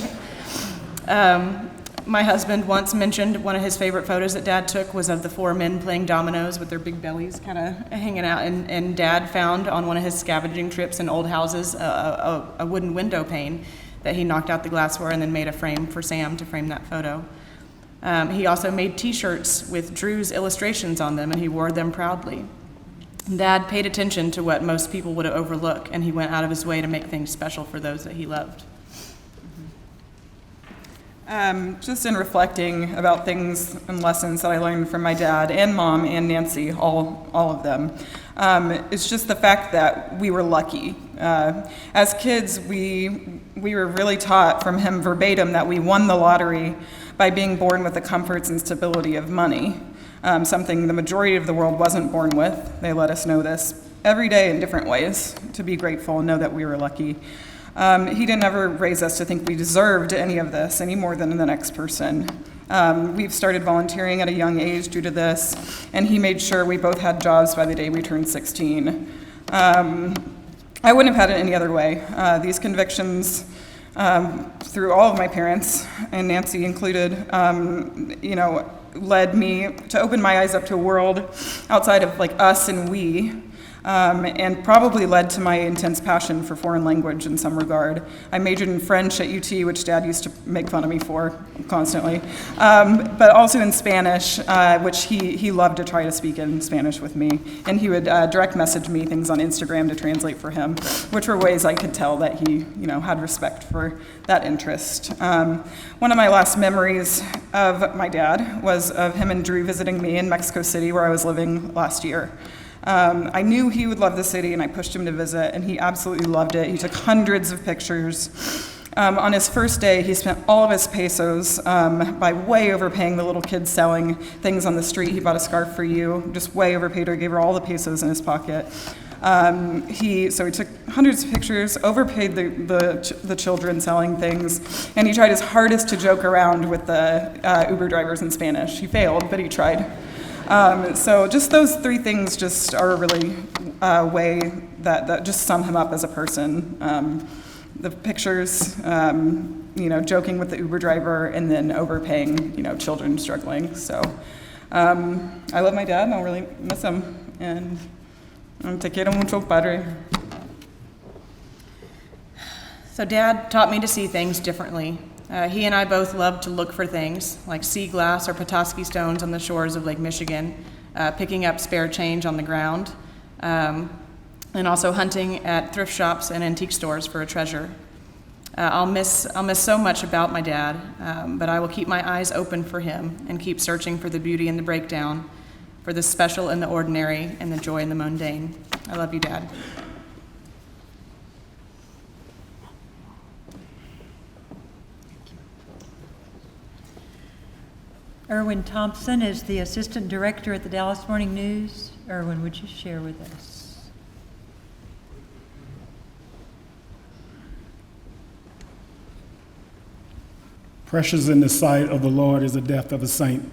My husband once mentioned one of his favorite photos that Dad took was of the 4 men playing dominoes with their big bellies kind of hanging out. And Dad found on one of his scavenging trips in old houses a wooden window pane that he knocked out the glassware and then made a frame for Sam to frame that photo. He also made T-shirts with Drew's illustrations on them, and he wore them proudly. Dad paid attention to what most people would overlook, and he went out of his way to make things special for those that he loved. Just in reflecting about things and lessons that I learned from my dad and mom and Nancy, all of them, it's just the fact that we were lucky. As kids, we were really taught from him verbatim that we won the lottery by being born with the comforts and stability of money. Something the majority of the world wasn't born with. They let us know this every day in different ways, to be grateful and know that we were lucky. He didn't ever raise us to think we deserved any of this any more than the next person. We've started volunteering at a young age due to this, and he made sure we both had jobs by the day we turned 16. I wouldn't have had it any other way. These convictions, through all of my parents, and Nancy included, led me to open my eyes up to a world outside of us and we, and probably led to my intense passion for foreign language in some regard. I majored in French at UT, which Dad used to make fun of me for constantly, but also in Spanish, which he loved to try to speak in Spanish with me. And he would direct message me things on Instagram to translate for him, which were ways I could tell that he, had respect for that interest. One of my last memories of my dad was of him and Drew visiting me in Mexico City, where I was living last year. I knew he would love the city, and I pushed him to visit, and he absolutely loved it. He took hundreds of pictures. On his first day, he spent all of his pesos by way overpaying the little kids selling things on the street. He bought a scarf for you, just way overpaid her, gave her all the pesos in his pocket. He took hundreds of pictures, overpaid the children selling things, and he tried his hardest to joke around with the Uber drivers in Spanish. He failed, but he tried. So just those three things just are a really way that just sum him up as a person. The pictures, joking with the Uber driver, and then overpaying, children struggling. So I love my dad, and I'll really miss him. And te quiero mucho, padre. So Dad taught me to see things differently. He and I both loved to look for things like sea glass or Petoskey stones on the shores of Lake Michigan, picking up spare change on the ground, and also hunting at thrift shops and antique stores for a treasure. I'll miss so much about my dad, but I will keep my eyes open for him and keep searching for the beauty in the breakdown, for the special in the ordinary and the joy in the mundane. I love you, Dad. Erwin Thompson is the Assistant Director at the Dallas Morning News. Erwin, would you share with us? Precious in the sight of the Lord is the death of a saint.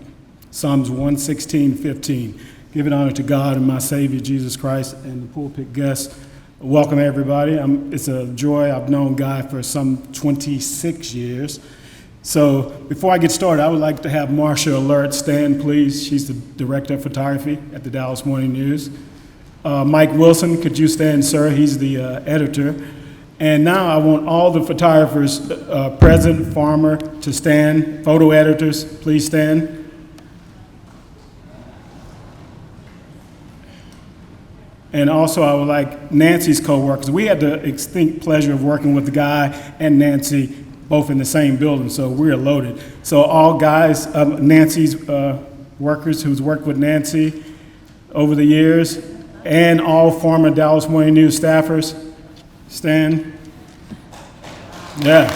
Psalms 116:15. Giving honor to God and my Savior, Jesus Christ, and the pulpit guests. Welcome, everybody. It's a joy. I've known Guy for some 26 years. So before I get started, I would like to have Marcia Alert stand, please. She's the Director of Photography at the Dallas Morning News. Mike Wilson, could you stand, sir? He's the editor. And now I want all the photographers present, Farmer, to stand. Photo editors, please stand. And also I would like Nancy's co-workers. We had the distinct pleasure of working with the Guy and Nancy both in the same building, so we're loaded. So all guys, Nancy's workers who's worked with Nancy over the years, and all former Dallas Morning News staffers, stand. Yeah.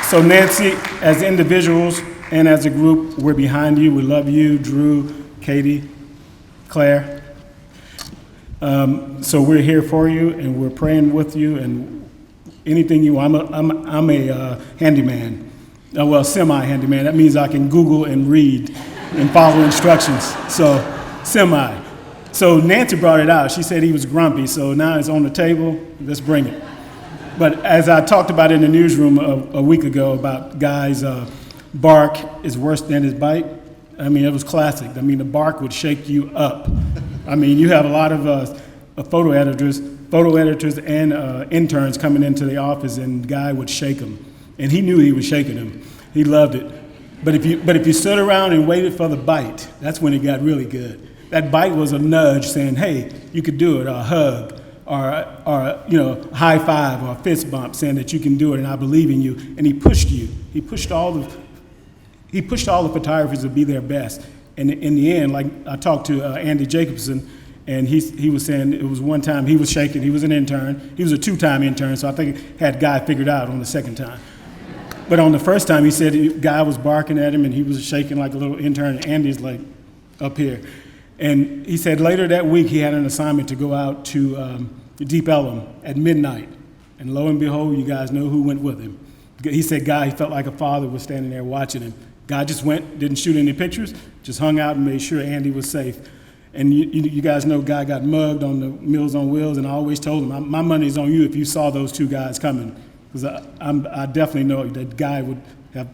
So Nancy, as individuals and as a group, we're behind you. We love you, Drew, Katie, Claire. So we're here for you, and we're praying with you, and anything you want. I'm a handyman, semi-handyman. That means I can Google and read and follow instructions. So semi. So Nancy brought it out. She said he was grumpy, so now it's on the table. Let's bring it. But as I talked about in the newsroom a week ago about Guy's bark is worse than his bite. I mean, it was classic. I mean, the bark would shake you up. I mean, you have a lot of photo editors and interns coming into the office, and Guy would shake them. And he knew he was shaking them. He loved it. But if you stood around and waited for the bite, that's when it got really good. That bite was a nudge saying, hey, you could do it, or a hug, or high five, or a fist bump saying that you can do it, and I believe in you. And he pushed you. He pushed all the photographers to be their best. And in the end, like I talked to Andy Jacobson, and he was saying it was one time he was shaking. He was an intern. He was a 2-time intern, so I think had Guy figured out on the second time. But on the first time, he said Guy was barking at him, and he was shaking like a little intern, and Andy's like up here. And he said later that week he had an assignment to go out to Deep Ellum at midnight. And lo and behold, you guys know who went with him. He said Guy, he felt like a father was standing there watching him. Guy just went, didn't shoot any pictures, just hung out and made sure Andy was safe. And you guys know Guy got mugged on the Meals on Wheels, and I always told him, my money's on you if you saw those two guys coming. because I definitely know that Guy would have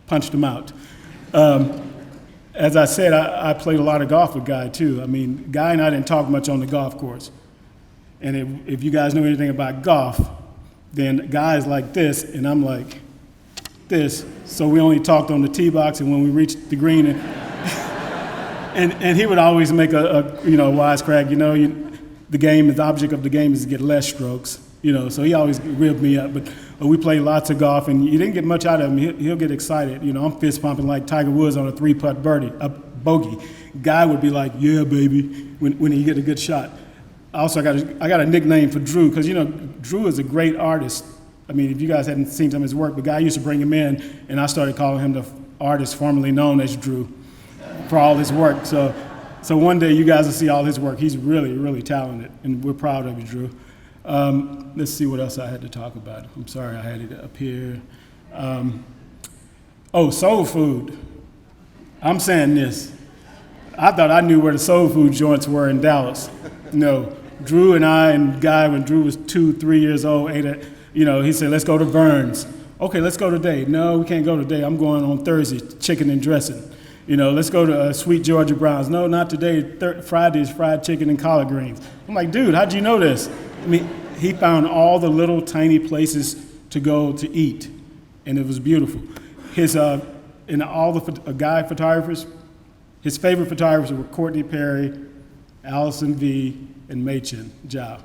punched him out. As I said, I played a lot of golf with Guy too. I mean, Guy and I didn't talk much on the golf course. And if you guys know anything about golf, then Guy's like this, and I'm like this. So we only talked on the tee box, and when we reached the green, and he would always make a wisecrack. The object of the game is to get less strokes. So he always ribbed me up. But we played lots of golf, and you didn't get much out of him. He'll get excited. I'm fist pumping like Tiger Woods on a 3-putt bogey. Guy would be like, "Yeah, baby," when he get a good shot. Also, I got a nickname for Drew because Drew is a great artist. I mean, if you guys hadn't seen some of his work, the guy used to bring him in, and I started calling him the artist formerly known as Drew for all his work. So one day you guys will see all his work. He's really, really talented, and we're proud of you, Drew. Let's see what else I had to talk about. I'm sorry, I had it up here. Soul food. I'm saying this. I thought I knew where the soul food joints were in Dallas. No, Drew and I and Guy, when Drew was 2-3 years old, he said, "Let's go to Vern's." "Okay, let's go today." "No, we can't go today. I'm going on Thursday, chicken and dressing." "Let's go to Sweet Georgia Brown's." "No, not today. Friday is fried chicken and collard greens." I'm like, "Dude, how'd you know this?" I mean, he found all the little tiny places to go to eat, and it was beautiful. Guy photographers, his favorite photographers were Courtney Perry, Allison V, and Machen Zhao,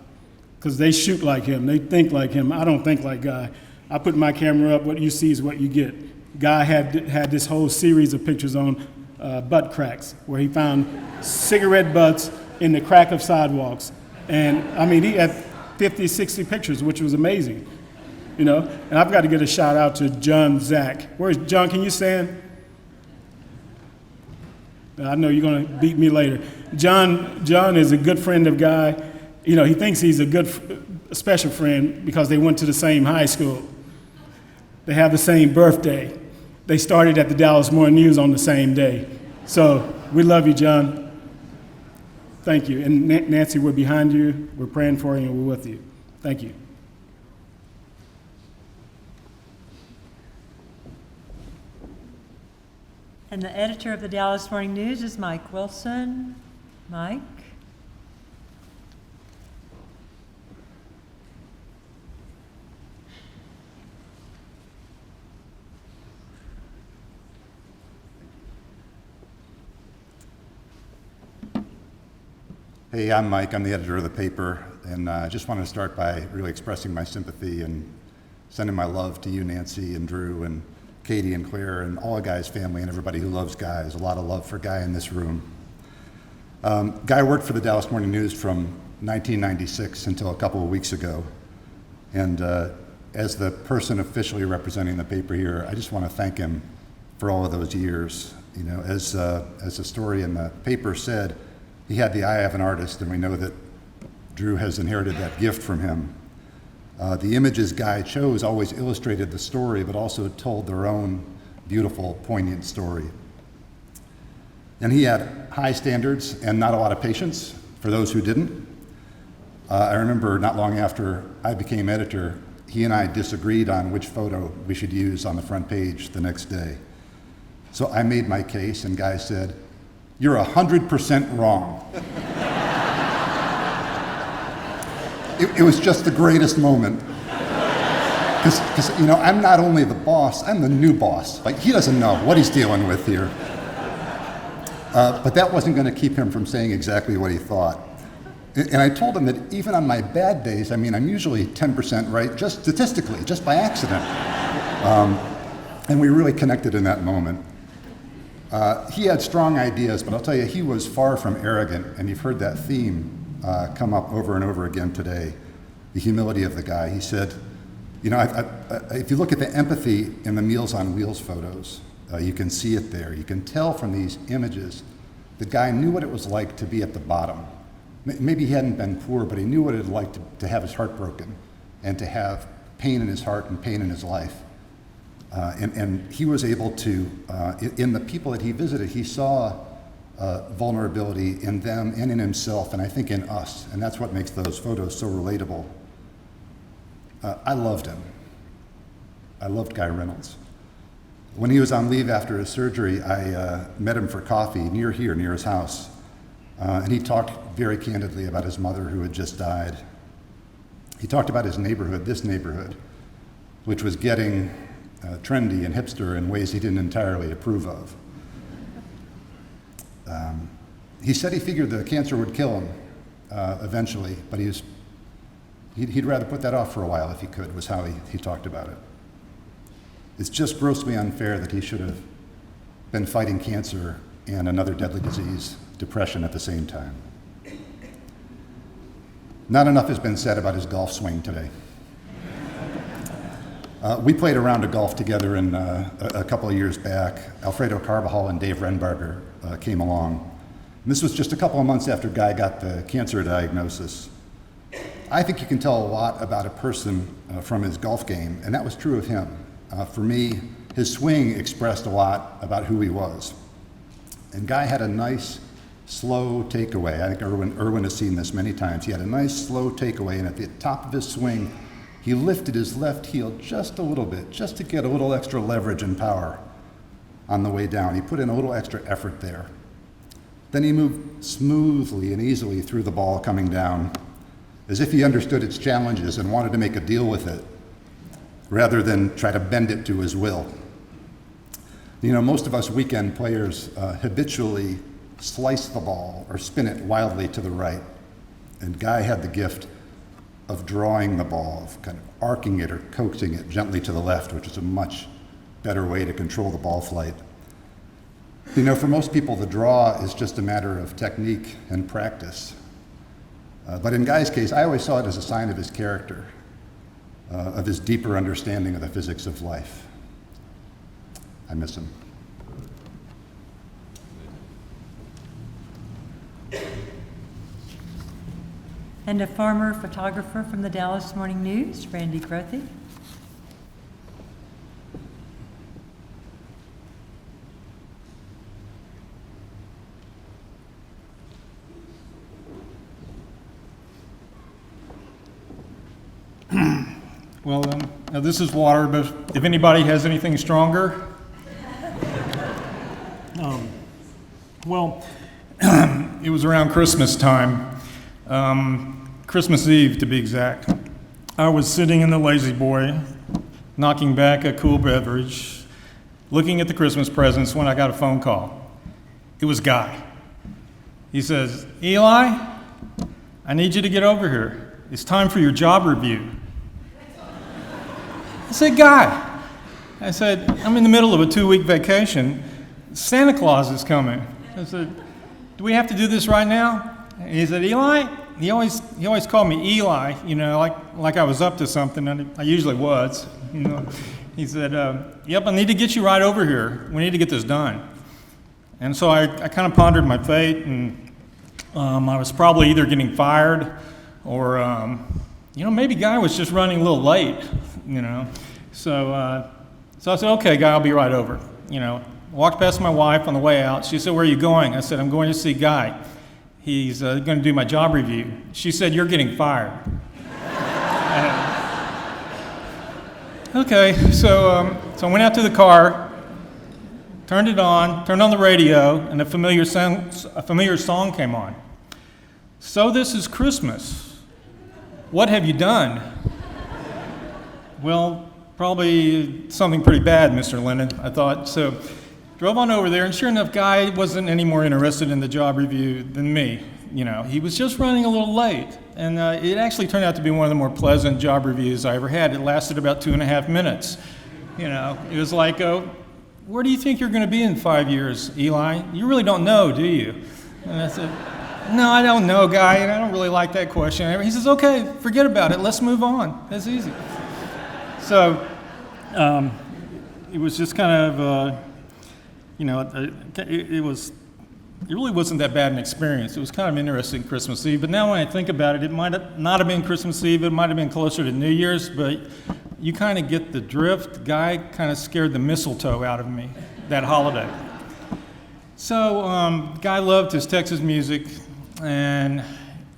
because they shoot like him, they think like him. I don't think like Guy. I put my camera up, what you see is what you get. Guy had this whole series of pictures on butt cracks, where he found cigarette butts in the crack of sidewalks. And I mean, he had 50, 60 pictures, which was amazing. And I've got to get a shout out to John Zach. Where's John? Can you stand? I know you're going to beat me later. John is a good friend of Guy. He thinks he's a special friend because they went to the same high school. They have the same birthday. They started at the Dallas Morning News on the same day. So we love you, John. Thank you. And Nancy, we're behind you. We're praying for you, and we're with you. Thank you. And the editor of the Dallas Morning News is Mike Wilson. Mike? Hey, I'm Mike. I'm the editor of the paper, and I just want to start by really expressing my sympathy and sending my love to you, Nancy, and Drew, and Katie, and Claire, and all of Guy's family, and everybody who loves Guy. There's a lot of love for Guy in this room. Guy worked for the Dallas Morning News from 1996 until a couple of weeks ago, and as the person officially representing the paper here, I just want to thank him for all of those years. As the story in the paper said, he had the eye of an artist, and we know that Drew has inherited that gift from him. The images Guy chose always illustrated the story, but also told their own beautiful, poignant story. And he had high standards and not a lot of patience for those who didn't. I remember not long after I became editor, he and I disagreed on which photo we should use on the front page the next day. So I made my case, and Guy said, "You're 100% wrong." It was just the greatest moment. Because I'm not only the boss, I'm the new boss. Like, he doesn't know what he's dealing with here. But that wasn't going to keep him from saying exactly what he thought. And I told him that even on my bad days, I'm usually 10% right, just statistically, just by accident. And we really connected in that moment. He had strong ideas, but I'll tell you, he was far from arrogant, and you've heard that theme come up over and over again today, the humility of the guy. He said, if you look at the empathy in the Meals on Wheels photos, you can see it there. You can tell from these images, the guy knew what it was like to be at the bottom. Maybe he hadn't been poor, but he knew what it was like to have his heart broken and to have pain in his heart and pain in his life. And he was able to, in the people that he visited, he saw vulnerability in them and in himself, and I think in us, and that's what makes those photos so relatable. I loved him. I loved Guy Reynolds. When he was on leave after his surgery, I met him for coffee near here, near his house. And he talked very candidly about his mother who had just died. He talked about his neighborhood, this neighborhood, which was getting trendy and hipster in ways he didn't entirely approve of. He said he figured the cancer would kill him eventually, but he'd rather put that off for a while if he could, was how he talked about it. It's just grossly unfair that he should have been fighting cancer and another deadly disease, depression, at the same time. Not enough has been said about his golf swing today. We played a round of golf together a couple of years back. Alfredo Carvajal and Dave Renbarger came along. And this was just a couple of months after Guy got the cancer diagnosis. I think you can tell a lot about a person from his golf game, and that was true of him. For me, his swing expressed a lot about who he was. And Guy had a nice, slow takeaway. I think Erwin has seen this many times. He had a nice, slow takeaway, and at the top of his swing, he lifted his left heel just a little bit, just to get a little extra leverage and power on the way down. He put in a little extra effort there. Then he moved smoothly and easily through the ball coming down, as if he understood its challenges and wanted to make a deal with it, rather than try to bend it to his will. You know, most of us weekend players habitually slice the ball or spin it wildly to the right. And Guy had the gift of drawing the ball, of kind of arcing it or coaxing it gently to the left, which is a much better way to control the ball flight. You know, for most people, the draw is just a matter of technique and practice. But in Guy's case, I always saw it as a sign of his character, of his deeper understanding of the physics of life. I miss him. And a former photographer from the Dallas Morning News, Randy Grothe. Well, now this is water, but if anybody has anything stronger. Well, it was around Christmas time, Christmas Eve to be exact. I was sitting in the Lazy Boy, knocking back a cool beverage, looking at the Christmas presents when I got a phone call. It was Guy. He says, "Eli, I need you to get over here. It's time for your job review." I said, "Guy," I said, "I'm in the middle of a 2-week vacation. Santa Claus is coming." I said, "Do we have to do this right now?" And he said, "Eli," he always called me Eli, you know, like I was up to something, and I usually was, you know. He said, "Yep, I need to get you right over here. We need to get this done." And so I kind of pondered my fate, and I was probably either getting fired or, you know, maybe Guy was just running a little late, you know. So I said, "Okay, Guy, I'll be right over." You know, walked past my wife on the way out. She said, "Where are you going?" I said, "I'm going to see Guy. He's going to do my job review." She said, "You're getting fired." Okay, so I went out to the car, turned it on, turned on the radio, and a familiar song came on. "So this is Christmas. What have you done?" Well, probably something pretty bad, Mr. Lennon, I thought. So drove on over there, and sure enough, Guy wasn't any more interested in the job review than me. You know, he was just running a little late. And it actually turned out to be one of the more pleasant job reviews I ever had. It lasted about 2.5 minutes. You know, it was like, "Where do you think you're going to be in 5 years, Eli? You really don't know, do you?" And I said, "No, I don't know, Guy, and I don't really like that question." He says, "Okay, forget about it. Let's move on. That's easy." So it was just kind of, you know, it really wasn't that bad an experience. It was kind of interesting Christmas Eve. But now when I think about it, it might not have been Christmas Eve. It might have been closer to New Year's. But you kind of get the drift. Guy kind of scared the mistletoe out of me that holiday. So Guy loved his Texas music, and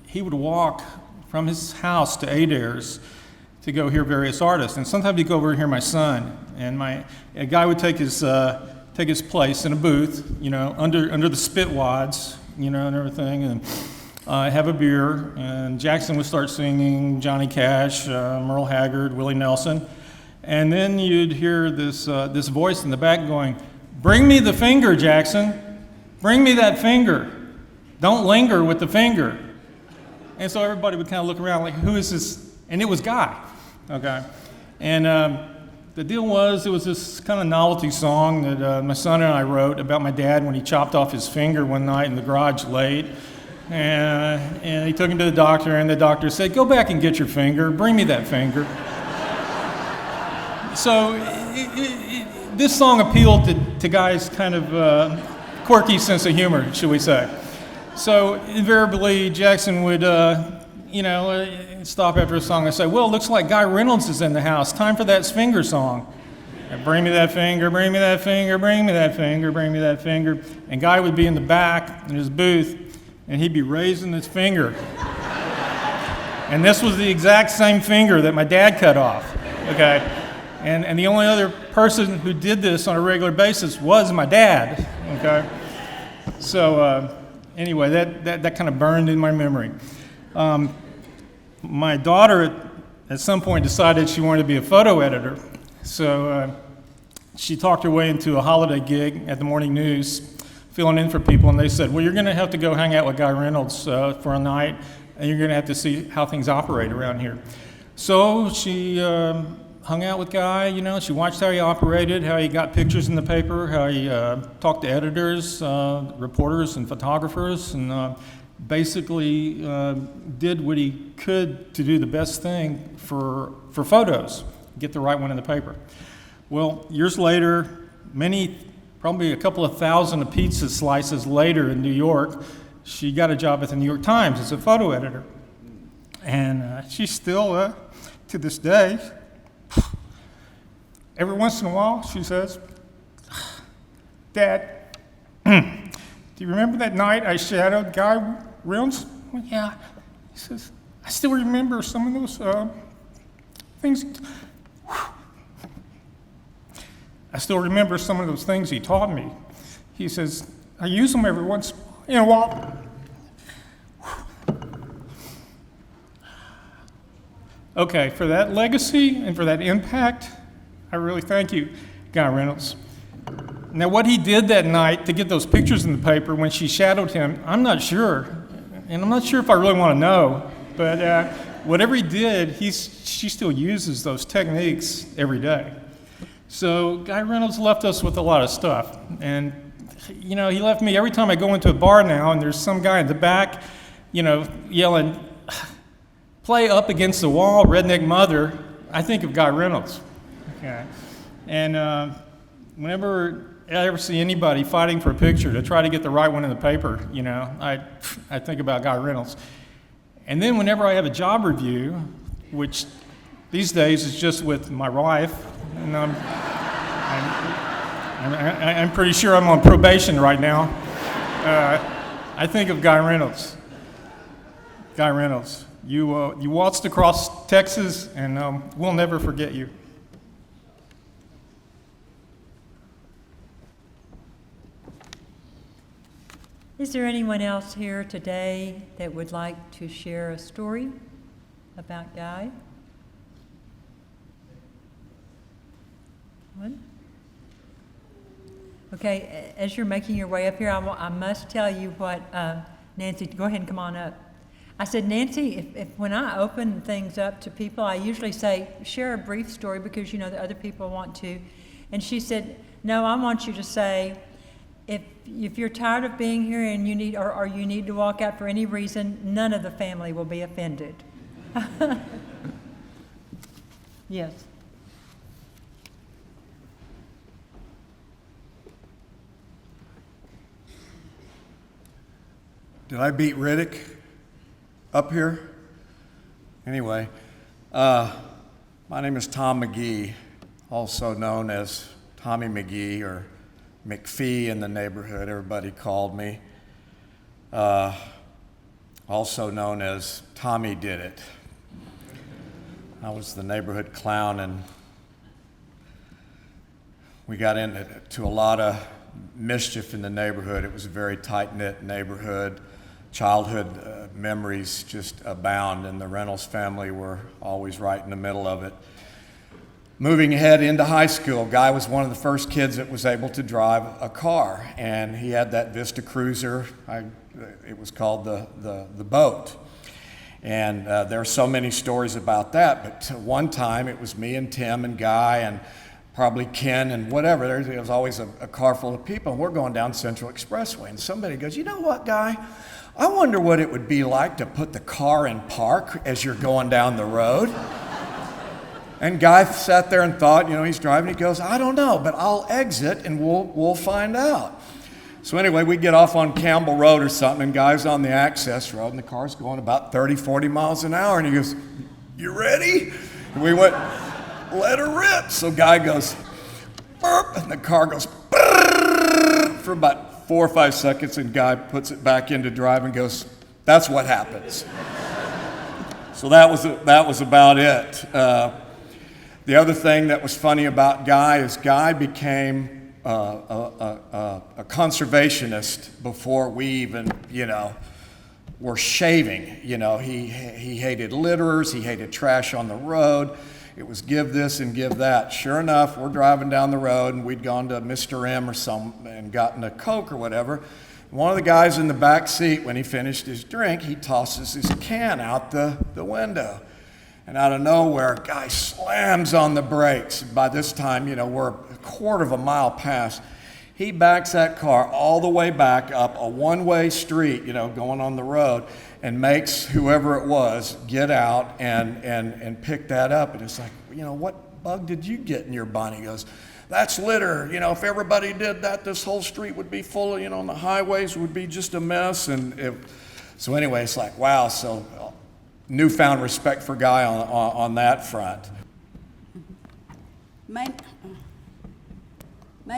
he would walk from his house to Adair's to go hear various artists. And sometimes he'd go over and hear my son. And a guy would take his place in a booth, under the spit wads, and everything, and have a beer. And Jackson would start singing Johnny Cash, Merle Haggard, Willie Nelson. And then you'd hear this voice in the back going, "Bring me the finger, Jackson. Bring me that finger. Don't linger with the finger." And so everybody would kind of look around like, who is this? And it was Guy, okay? And the deal was, it was this kind of novelty song that my son and I wrote about my dad when he chopped off his finger one night in the garage late. And he took him to the doctor, and the doctor said, "Go back and get your finger. Bring me that finger." So this song appealed to Guy's kind of quirky sense of humor, should we say. So invariably, Jackson would, stop after a song and say, "Well, it looks like Guy Reynolds is in the house. Time for that finger song. And bring me that finger, bring me that finger, bring me that finger, bring me that finger." And Guy would be in the back in his booth, and he'd be raising his finger. And this was the exact same finger that my dad cut off, okay? And the only other person who did this on a regular basis was my dad, okay? So anyway, that kind of burned in my memory. My daughter at some point decided she wanted to be a photo editor. So she talked her way into a holiday gig at the morning news, filling in for people, and they said, "Well, you're going to have to go hang out with Guy Reynolds for a night, and you're going to have to see how things operate around here." So she hung out with Guy, she watched how he operated, how he got pictures in the paper, how he talked to editors, reporters, and photographers, and basically did what he could to do the best thing for photos, get the right one in the paper. Well, years later, probably a couple of thousand of pizza slices later in New York, she got a job at the New York Times as a photo editor. And she's still, to this day, every once in a while, she says, "Dad, do you remember that night I shadowed Guy Reynolds?" "Well, yeah." He says, "I still remember some of those things. I still remember some of those things he taught me." He says, "I use them every once in a while." Okay, for that legacy and for that impact, I really thank you, Guy Reynolds. Now, what he did that night to get those pictures in the paper when she shadowed him, I'm not sure. And I'm not sure if I really want to know. But whatever he did, she still uses those techniques every day. So Guy Reynolds left us with a lot of stuff. And, he left me every time I go into a bar now and there's some guy in the back, yelling, "Play Up Against the Wall, Redneck Mother," I think of Guy Reynolds. Okay. And whenever I ever see anybody fighting for a picture to try to get the right one in the paper, I think about Guy Reynolds. And then whenever I have a job review, which these days is just with my wife, and I'm pretty sure I'm on probation right now, I think of Guy Reynolds. Guy Reynolds, you waltzed across Texas, and we'll never forget you. Is there anyone else here today that would like to share a story about Guy? One? Okay, as you're making your way up here, I must tell you what, Nancy, go ahead and come on up. I said, Nancy, if when I open things up to people, I usually say, share a brief story because the other people want to. And she said, no, I want you to say, if you're tired of being here and you need to walk out for any reason, none of the family will be offended. Yes. Did I beat Riddick up here? Anyway, my name is Tom McGee, also known as Tommy McGee or McPhee in the neighborhood, everybody called me. Also known as Tommy Did It. I was the neighborhood clown, and we got into a lot of mischief in the neighborhood. It was a very tight-knit neighborhood. Childhood memories just abound, and the Reynolds family were always right in the middle of it. Moving ahead into high school, Guy was one of the first kids that was able to drive a car, and he had that Vista Cruiser. It was called the boat. And there are so many stories about that, but one time it was me and Tim and Guy and probably Ken and whatever. There was always a car full of people, and we're going down Central Expressway, and somebody goes, "You know what, Guy? I wonder what it would be like to put the car in park as you're going down the road." And Guy sat there and thought, he's driving. He goes, "I don't know, but I'll exit and we'll find out." So anyway, we get off on Campbell Road or something, and Guy's on the access road, and the car's going about 30, 40 miles an hour, and he goes, "You ready?" And we went, "Let her rip." So Guy goes, burp, and the car goes brrr, for about 4 or 5 seconds, and Guy puts it back into drive and goes, "That's what happens." So that was about it. The other thing that was funny about Guy is Guy became a conservationist before we even, were shaving. He hated litterers, he hated trash on the road. It was give this and give that. Sure enough, we're driving down the road, and we'd gone to Mr. M or something and gotten a Coke or whatever. One of the guys in the back seat, when he finished his drink, he tosses his can out the window. And out of nowhere, a guy slams on the brakes. By this time, we're a quarter of a mile past. He backs that car all the way back up a one-way street, going on the road, and makes whoever it was get out and pick that up. And it's like, what bug did you get in your bunny? He goes, "That's litter. If everybody did that, this whole street would be full of, and the highways would be just a mess." So anyway, it's like, wow. So newfound respect for Guy on that front. My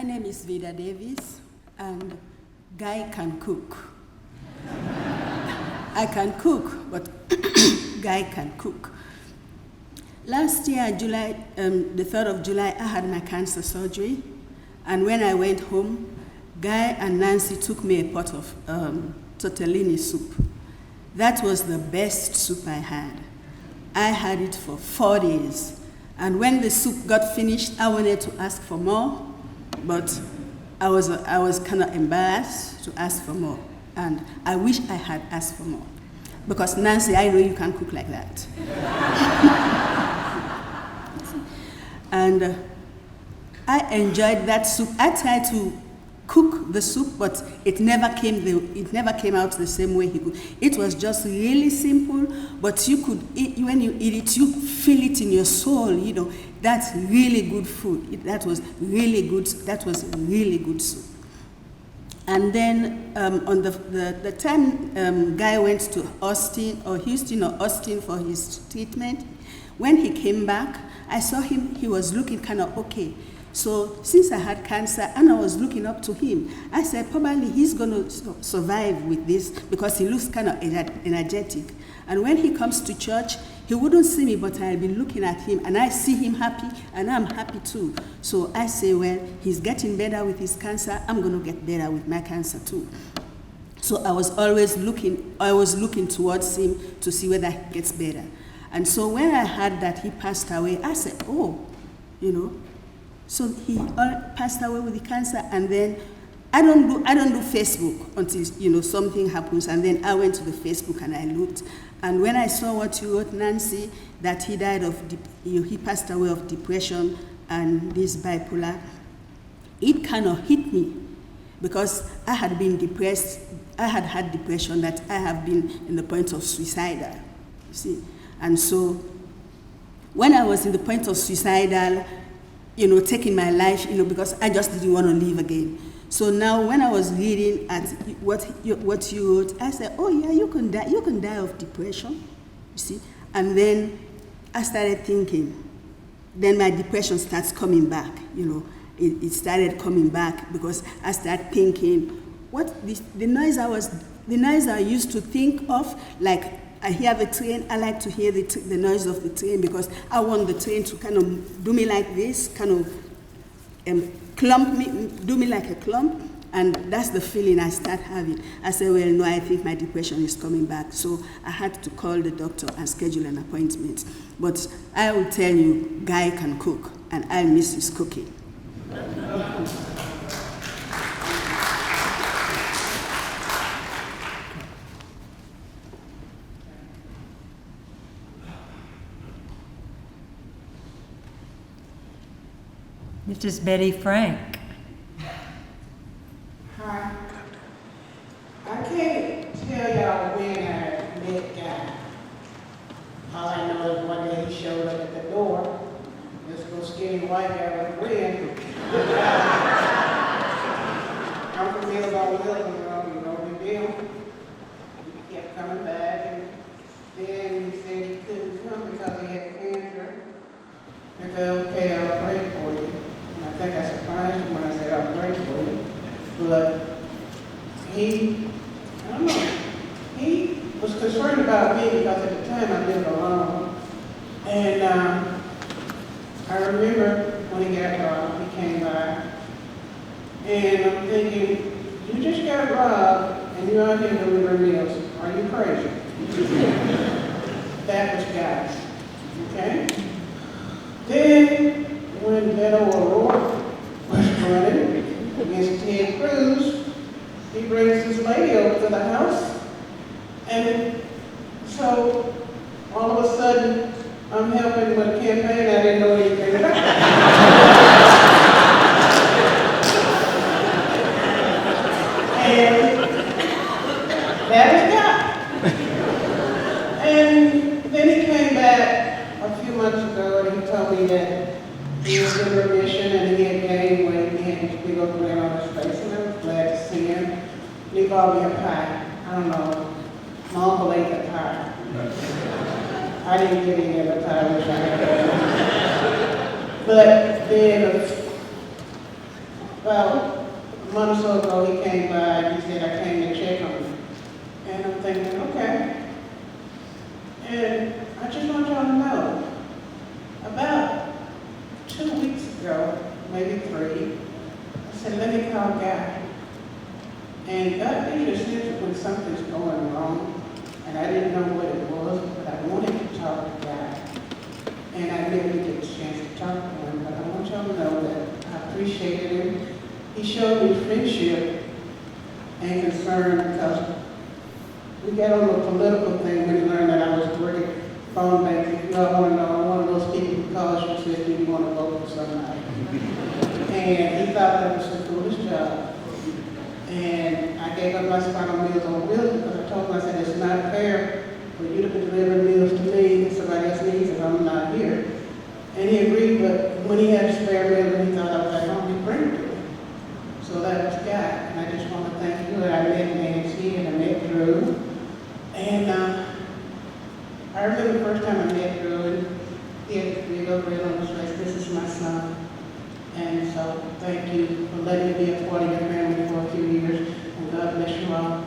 name is Vida Davis, and Guy can cook. I can cook, but Guy can cook. Last year, the 3rd of July, I had my cancer surgery, and when I went home, Guy and Nancy took me a pot of tortellini soup. That was the best soup I had. I had it for 4 days. And when the soup got finished, I wanted to ask for more, but I was kind of embarrassed to ask for more. And I wish I had asked for more. Because Nancy, I know you can cook like that. And I enjoyed that soup. I tried to cook the soup, but it never came out the same way he could. It was just really simple, but you could eat, when you eat it, you feel it in your soul. That's really good food. That was really good. That was really good soup. And then on the time Guy went to Houston or Austin for his treatment, when he came back, I saw him. He was looking kind of okay. So since I had cancer and I was looking up to him, I said probably he's going to survive with this because he looks kind of energetic. And when he comes to church, he wouldn't see me, but I'll be looking at him and I see him happy and I'm happy too. So I say, well, he's getting better with his cancer. I'm going to get better with my cancer too. So I was always looking towards him to see whether he gets better. And so when I heard that he passed away, I said, So he passed away with the cancer, and then I don't do Facebook until something happens, and then I went to the Facebook and I looked, and when I saw what you wrote, Nancy, that he died he passed away of depression and this bipolar, it kind of hit me because I had been depressed. I had depression that I have been in the point of suicidal, you see, and so when I was in the point of suicidal, taking my life, because I just didn't want to live again. So now when I was reading at what you wrote, I said, oh yeah, you can die of depression, you see. And then I started thinking, then my depression starts coming back, it started coming back because I started thinking, the noise I used to think of, like I hear the train. I like to hear the noise of the train because I want the train to kind of do me like this, kind of clump me, do me like a clump. And that's the feeling I start having. I said, well, no, I think my depression is coming back. So I had to call the doctor and schedule an appointment. But I will tell you, Guy can cook, and I miss his cooking. This is Betty Frank. Hi. I can't tell y'all when I met Guy. All I know is one day he showed up at the door. This little skinny white guy with a grin. I'm from Millville, you know the deal. He kept coming back, and then he said he couldn't come because he had cancer. I said, okay, I'll pray for you. And I think I surprised him when I said I'll pray for you. But he, I don't know, he was concerned about me because at the time I lived alone. And I remember when he got robbed, he came by. And I'm thinking, you just got robbed and you're out here delivering meals. Are you crazy? That was Guy. Okay? Then, when Beto O'Rourke was running against Ted Cruz, he brings this lady over to the house. And so, all of a sudden, I'm helping with a campaign I didn't know anything about. And that was God. And then he came back a few months ago and he told me that he was in remission and he had gained weight. He had this big old grin on his face, and I was glad to see him. And he bought me a pie. I don't know. My uncle ate the pie. I didn't get any of the pie, I wish I had. But then, about a month or so ago, he came by and he said, I came to check on you. And I'm thinking, okay. And I just want y'all to know, about 2 weeks ago, maybe 3, I said, let me call Guy. And God gives you a sense when something's going wrong, and I didn't know what it was, but I wanted to talk to Guy. And I didn't get a chance to talk to him, but I want y'all to know that I appreciated him. He showed me friendship and concern because we got on the political thing when he learned that I was working phone banks. If you all want to know, I'm one of those people who calls you and says, do you want to vote for somebody? And he thought that was the coolest job. And I gave up my spot on Meals on Wheels because I told him, I said, it's not fair for you to be delivering meals to me and somebody else needs it. I'm not here. And he agreed, but when he had a spare meal and he thought I was at home, he'd bring it to me. So that was Guy. And I just want to thank you. I met Nancy and I met Drew. And I remember the first time I met Drew, and he had this big old grin on his face. This is my son. And so thank you for letting me be a part of your family for a few years. And God bless you all.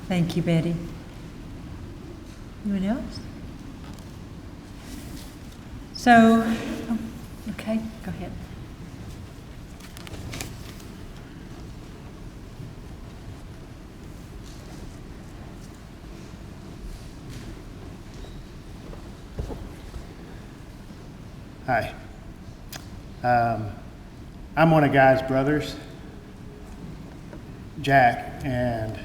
Thank you, Betty. Anyone else? So, okay, go ahead. Hi. I'm one of Guy's brothers, Jack, and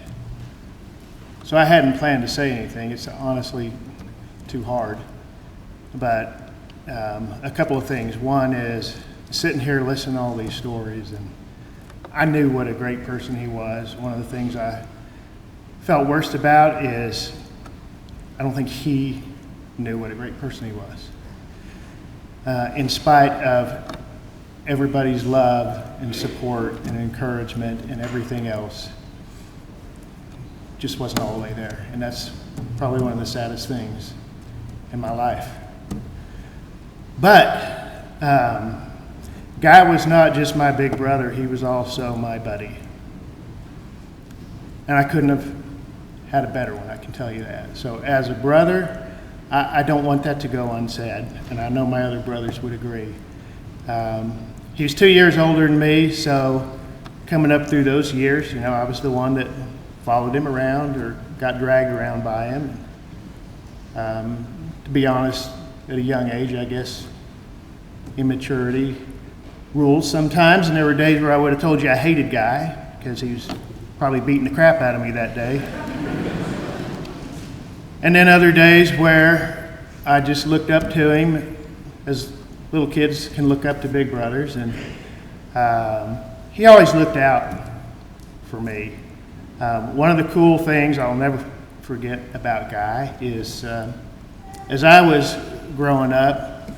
so I hadn't planned to say anything. It's honestly too hard. But a couple of things. One is sitting here listening to all these stories, and I knew what a great person he was. One of the things I felt worst about is I don't think he knew what a great person he was. In spite of everybody's love and support and encouragement and everything else, just wasn't all the way there. And that's probably one of the saddest things in my life. But Guy was not just my big brother, he was also my buddy. And I couldn't have had a better one, I can tell you that. So as a brother, I don't want that to go unsaid, and I know my other brothers would agree. He's 2 years older than me, so coming up through those years, I was the one that followed him around or got dragged around by him. To be honest, at a young age, I guess immaturity rules sometimes, and there were days where I would have told you I hated Guy because he was probably beating the crap out of me that day. And then other days where I just looked up to him as little kids can look up to big brothers, and he always looked out for me. One of the cool things I'll never forget about Guy is as I was growing up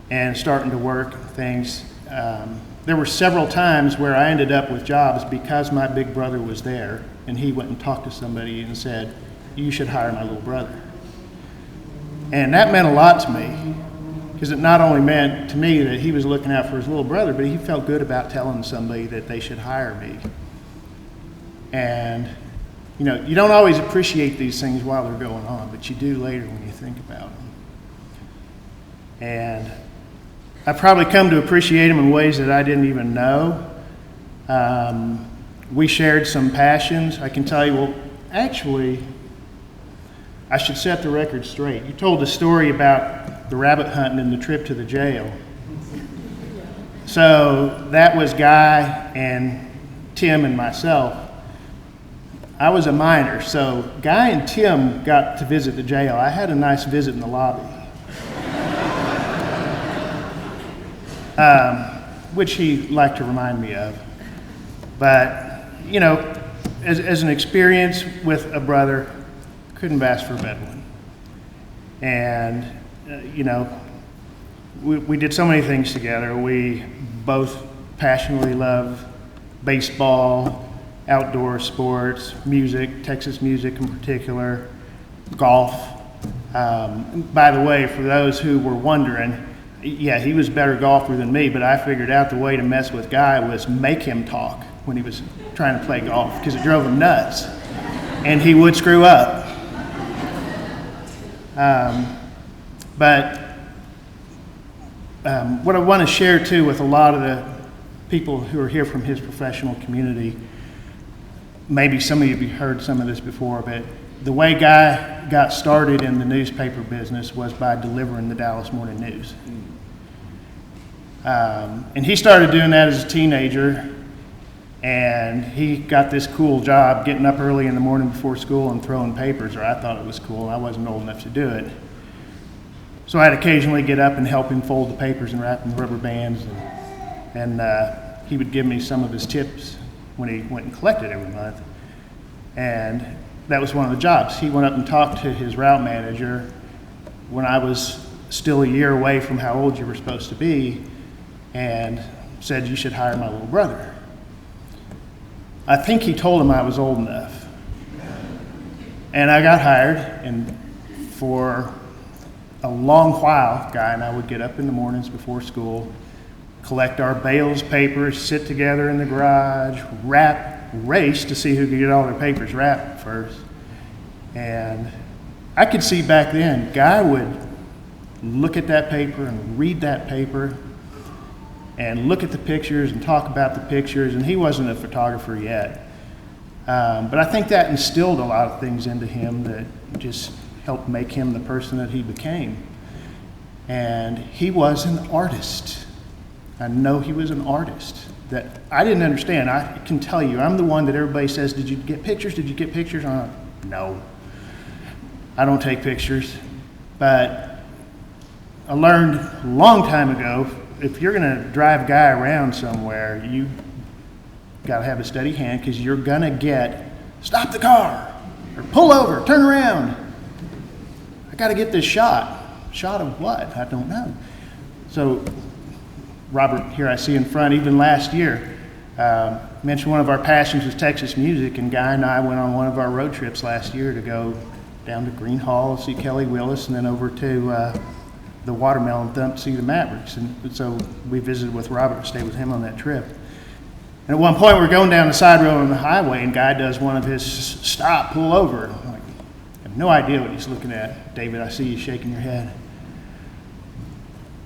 and starting to work things, there were several times where I ended up with jobs because my big brother was there, and he went and talked to somebody and said, "You should hire my little brother." And that meant a lot to me, because it not only meant to me that he was looking out for his little brother, but he felt good about telling somebody that they should hire me. And you don't always appreciate these things while they're going on, but you do later when you think about them. And I've probably come to appreciate him in ways that I didn't even know. We shared some passions. I can tell you, well, actually, I should set the record straight. You told the story about the rabbit hunting and the trip to the jail. So that was Guy and Tim and myself. I was a minor, so Guy and Tim got to visit the jail. I had a nice visit in the lobby. Which he liked to remind me of. But, as an experience with a brother, couldn't have asked for a better one. And, we did so many things together. We both passionately love baseball, outdoor sports, music, Texas music in particular, golf. By the way, for those who were wondering, yeah, he was a better golfer than me, but I figured out the way to mess with Guy was make him talk when he was trying to play golf, because it drove him nuts, and he would screw up. But what I want to share too with a lot of the people who are here from his professional community, maybe some of you have heard some of this before, but the way Guy got started in the newspaper business was by delivering the Dallas Morning News. And he started doing that as a teenager, and he got this cool job getting up early in the morning before school and throwing papers, or I thought it was cool. I wasn't old enough to do it. So I'd occasionally get up and help him fold the papers and wrap them in rubber bands, and he would give me some of his tips when he went and collected every month. And that was one of the jobs. He went up and talked to his route manager when I was still a year away from how old you were supposed to be, and said, "You should hire my little brother." I think he told him I was old enough. And I got hired, and for a long while, Guy and I would get up in the mornings before school, collect our bales, papers, sit together in the garage, race to see who could get all their papers wrapped first. And I could see back then, Guy would look at that paper and read that paper and look at the pictures and talk about the pictures, and he wasn't a photographer yet. But I think that instilled a lot of things into him that just helped make him the person that he became. And he was an artist. I know he was an artist that I didn't understand. I can tell you, I'm the one that everybody says, "Did you get pictures? Did you get pictures?" I'm like, no, I don't take pictures. But I learned a long time ago, if you're gonna drive Guy around somewhere, you gotta have a steady hand, because you're gonna get, "Stop the car," or "Pull over, turn around. I gotta get this shot." Shot of what? I don't know. So Robert, here I see in front, even last year, mentioned one of our passions was Texas music, and Guy and I went on one of our road trips last year to go down to Green Hall, see Kelly Willis, and then over to the Watermelon Thump to see the Mavericks. And so we visited with Robert, stayed with him on that trip. And at one point we're going down the side road on the highway, and Guy does one of his stop, pull over. I'm like, No idea what he's looking at. David, I see you shaking your head.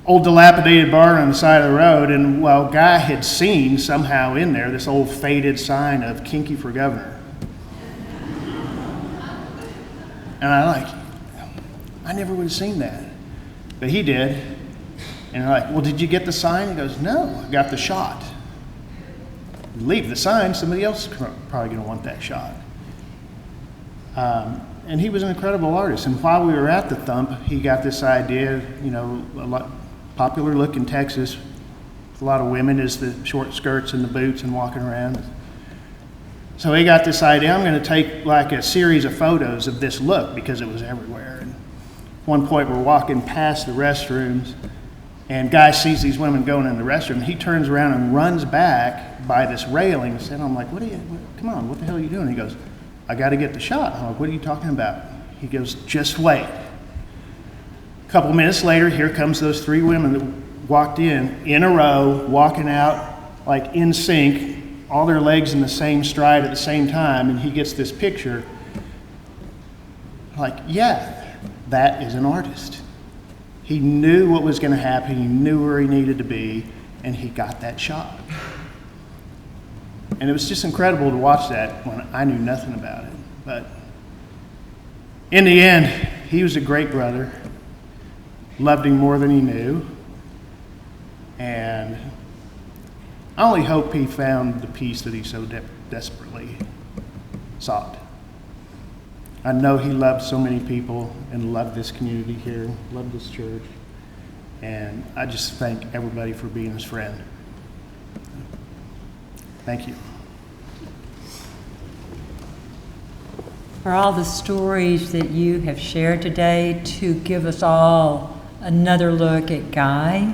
Old dilapidated barn on the side of the road, and well, Guy had seen somehow in there this old faded sign of Kinky for Governor. And I never would have seen that. But he did. And they're like, well, did you get the sign? He goes, no, I got the shot. Leave the sign, somebody else is probably going to want that shot. And he was an incredible artist. And while we were at the Thump, he got this idea, you know, a lot popular look in Texas. A lot of women is the short skirts and the boots and walking around. So he got this idea, I'm going to take like a series of photos of this look because it was everywhere. And at one point we're walking past the restrooms and Guy sees these women going in the restroom. He turns around and runs back by this railing and I'm like, come on, what the hell are you doing? He goes, I got to get the shot. I'm like, what are you talking about? He goes, just wait. A couple minutes later, here comes those three women that walked in a row, walking out like in sync, all their legs in the same stride at the same time, and he gets this picture. Like, yeah, that is an artist. He knew what was going to happen, he knew where he needed to be, and he got that shot. And it was just incredible to watch that when I knew nothing about it. But in the end, he was a great brother, loved him more than he knew, and I only hope he found the peace that he so desperately sought. I know he loved so many people and loved this community here, loved this church, and I just thank everybody for being his friend. Thank you. For all the stories that you have shared today to give us all another look at Guy,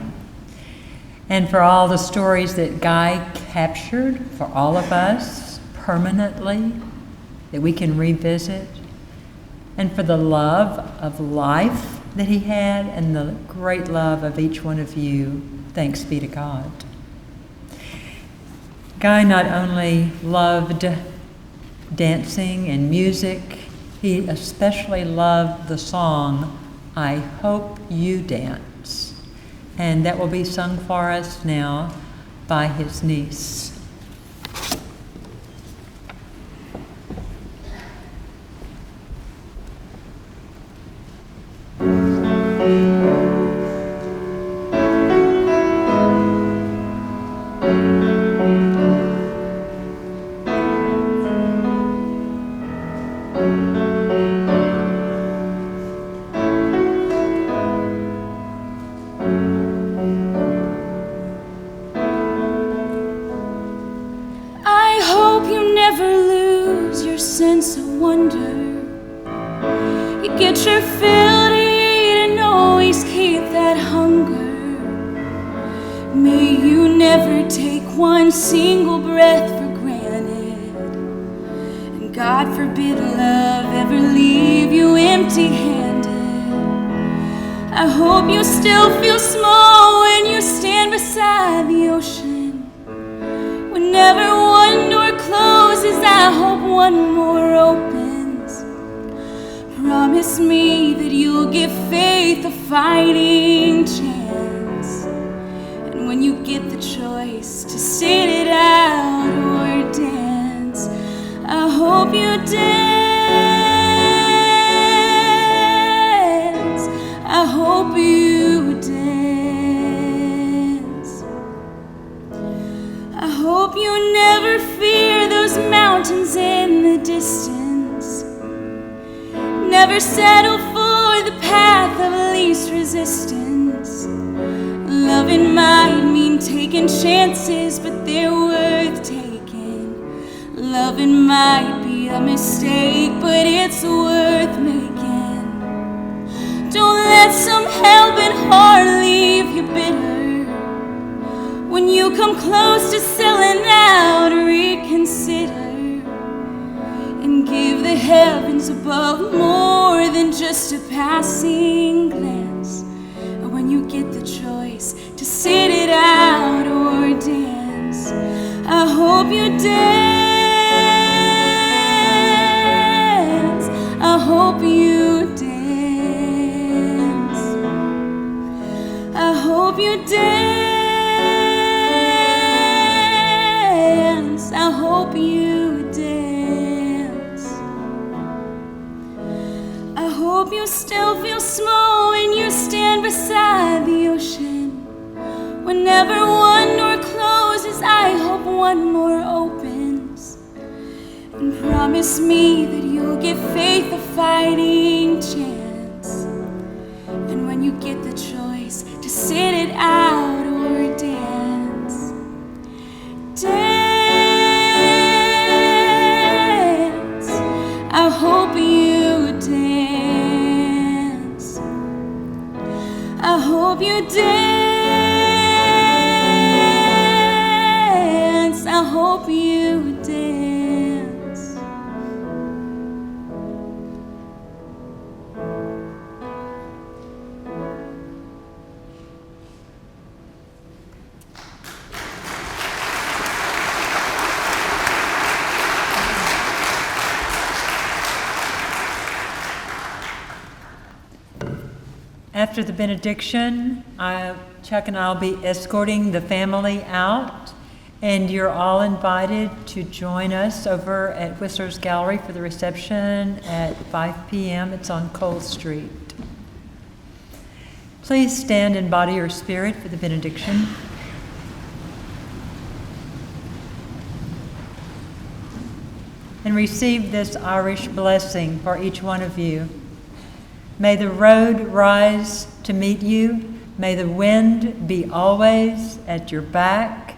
and for all the stories that Guy captured for all of us permanently that we can revisit, and for the love of life that he had and the great love of each one of you, thanks be to God. Guy not only loved dancing and music, he especially loved the song, I Hope You Dance. And that will be sung for us now by his niece. Sense of wonder. You get your fill to eat and always keep that hunger. May you never take one single breath for granted, and God forbid love ever leave you empty-handed. I hope you still feel small when you stand beside the ocean. Whenever one door closes, I hope one more opens. Promise me that you'll give faith a fighting chance. And when you get the choice to sit it out or dance, I hope you dance. I hope you dance. I hope you never fear those mountains in the distance. Never settle for the path of least resistance. Loving might mean taking chances, but they're worth taking. Loving might be a mistake, but it's worth making. Don't let some helping heart leave you bitter. When you come close to selling out, reconsider and give the heavens above more than just a passing glance. And when you get the choice to sit it out or dance, I hope you dance. I hope hope you dance. I hope you dance. I hope you dance. I hope you still feel small when you stand beside the ocean. Whenever one door closes, I hope one more opens. And promise me that you'll give faith a fighting chance. And when you get the choice to sit it out or dance, dance. I hope you dance. I hope you dance. I hope you dance. After the benediction, Chuck and I will be escorting the family out, and you're all invited to join us over at Whistler's Gallery for the reception at 5 p.m. It's on Cole Street. Please stand in body or spirit for the benediction. And receive this Irish blessing for each one of you. May the road rise to meet you. May the wind be always at your back.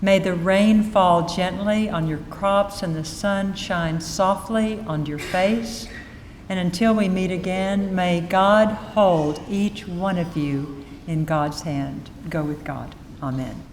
May the rain fall gently on your crops and the sun shine softly on your face. And until we meet again, may God hold each one of you in God's hand. Go with God. Amen.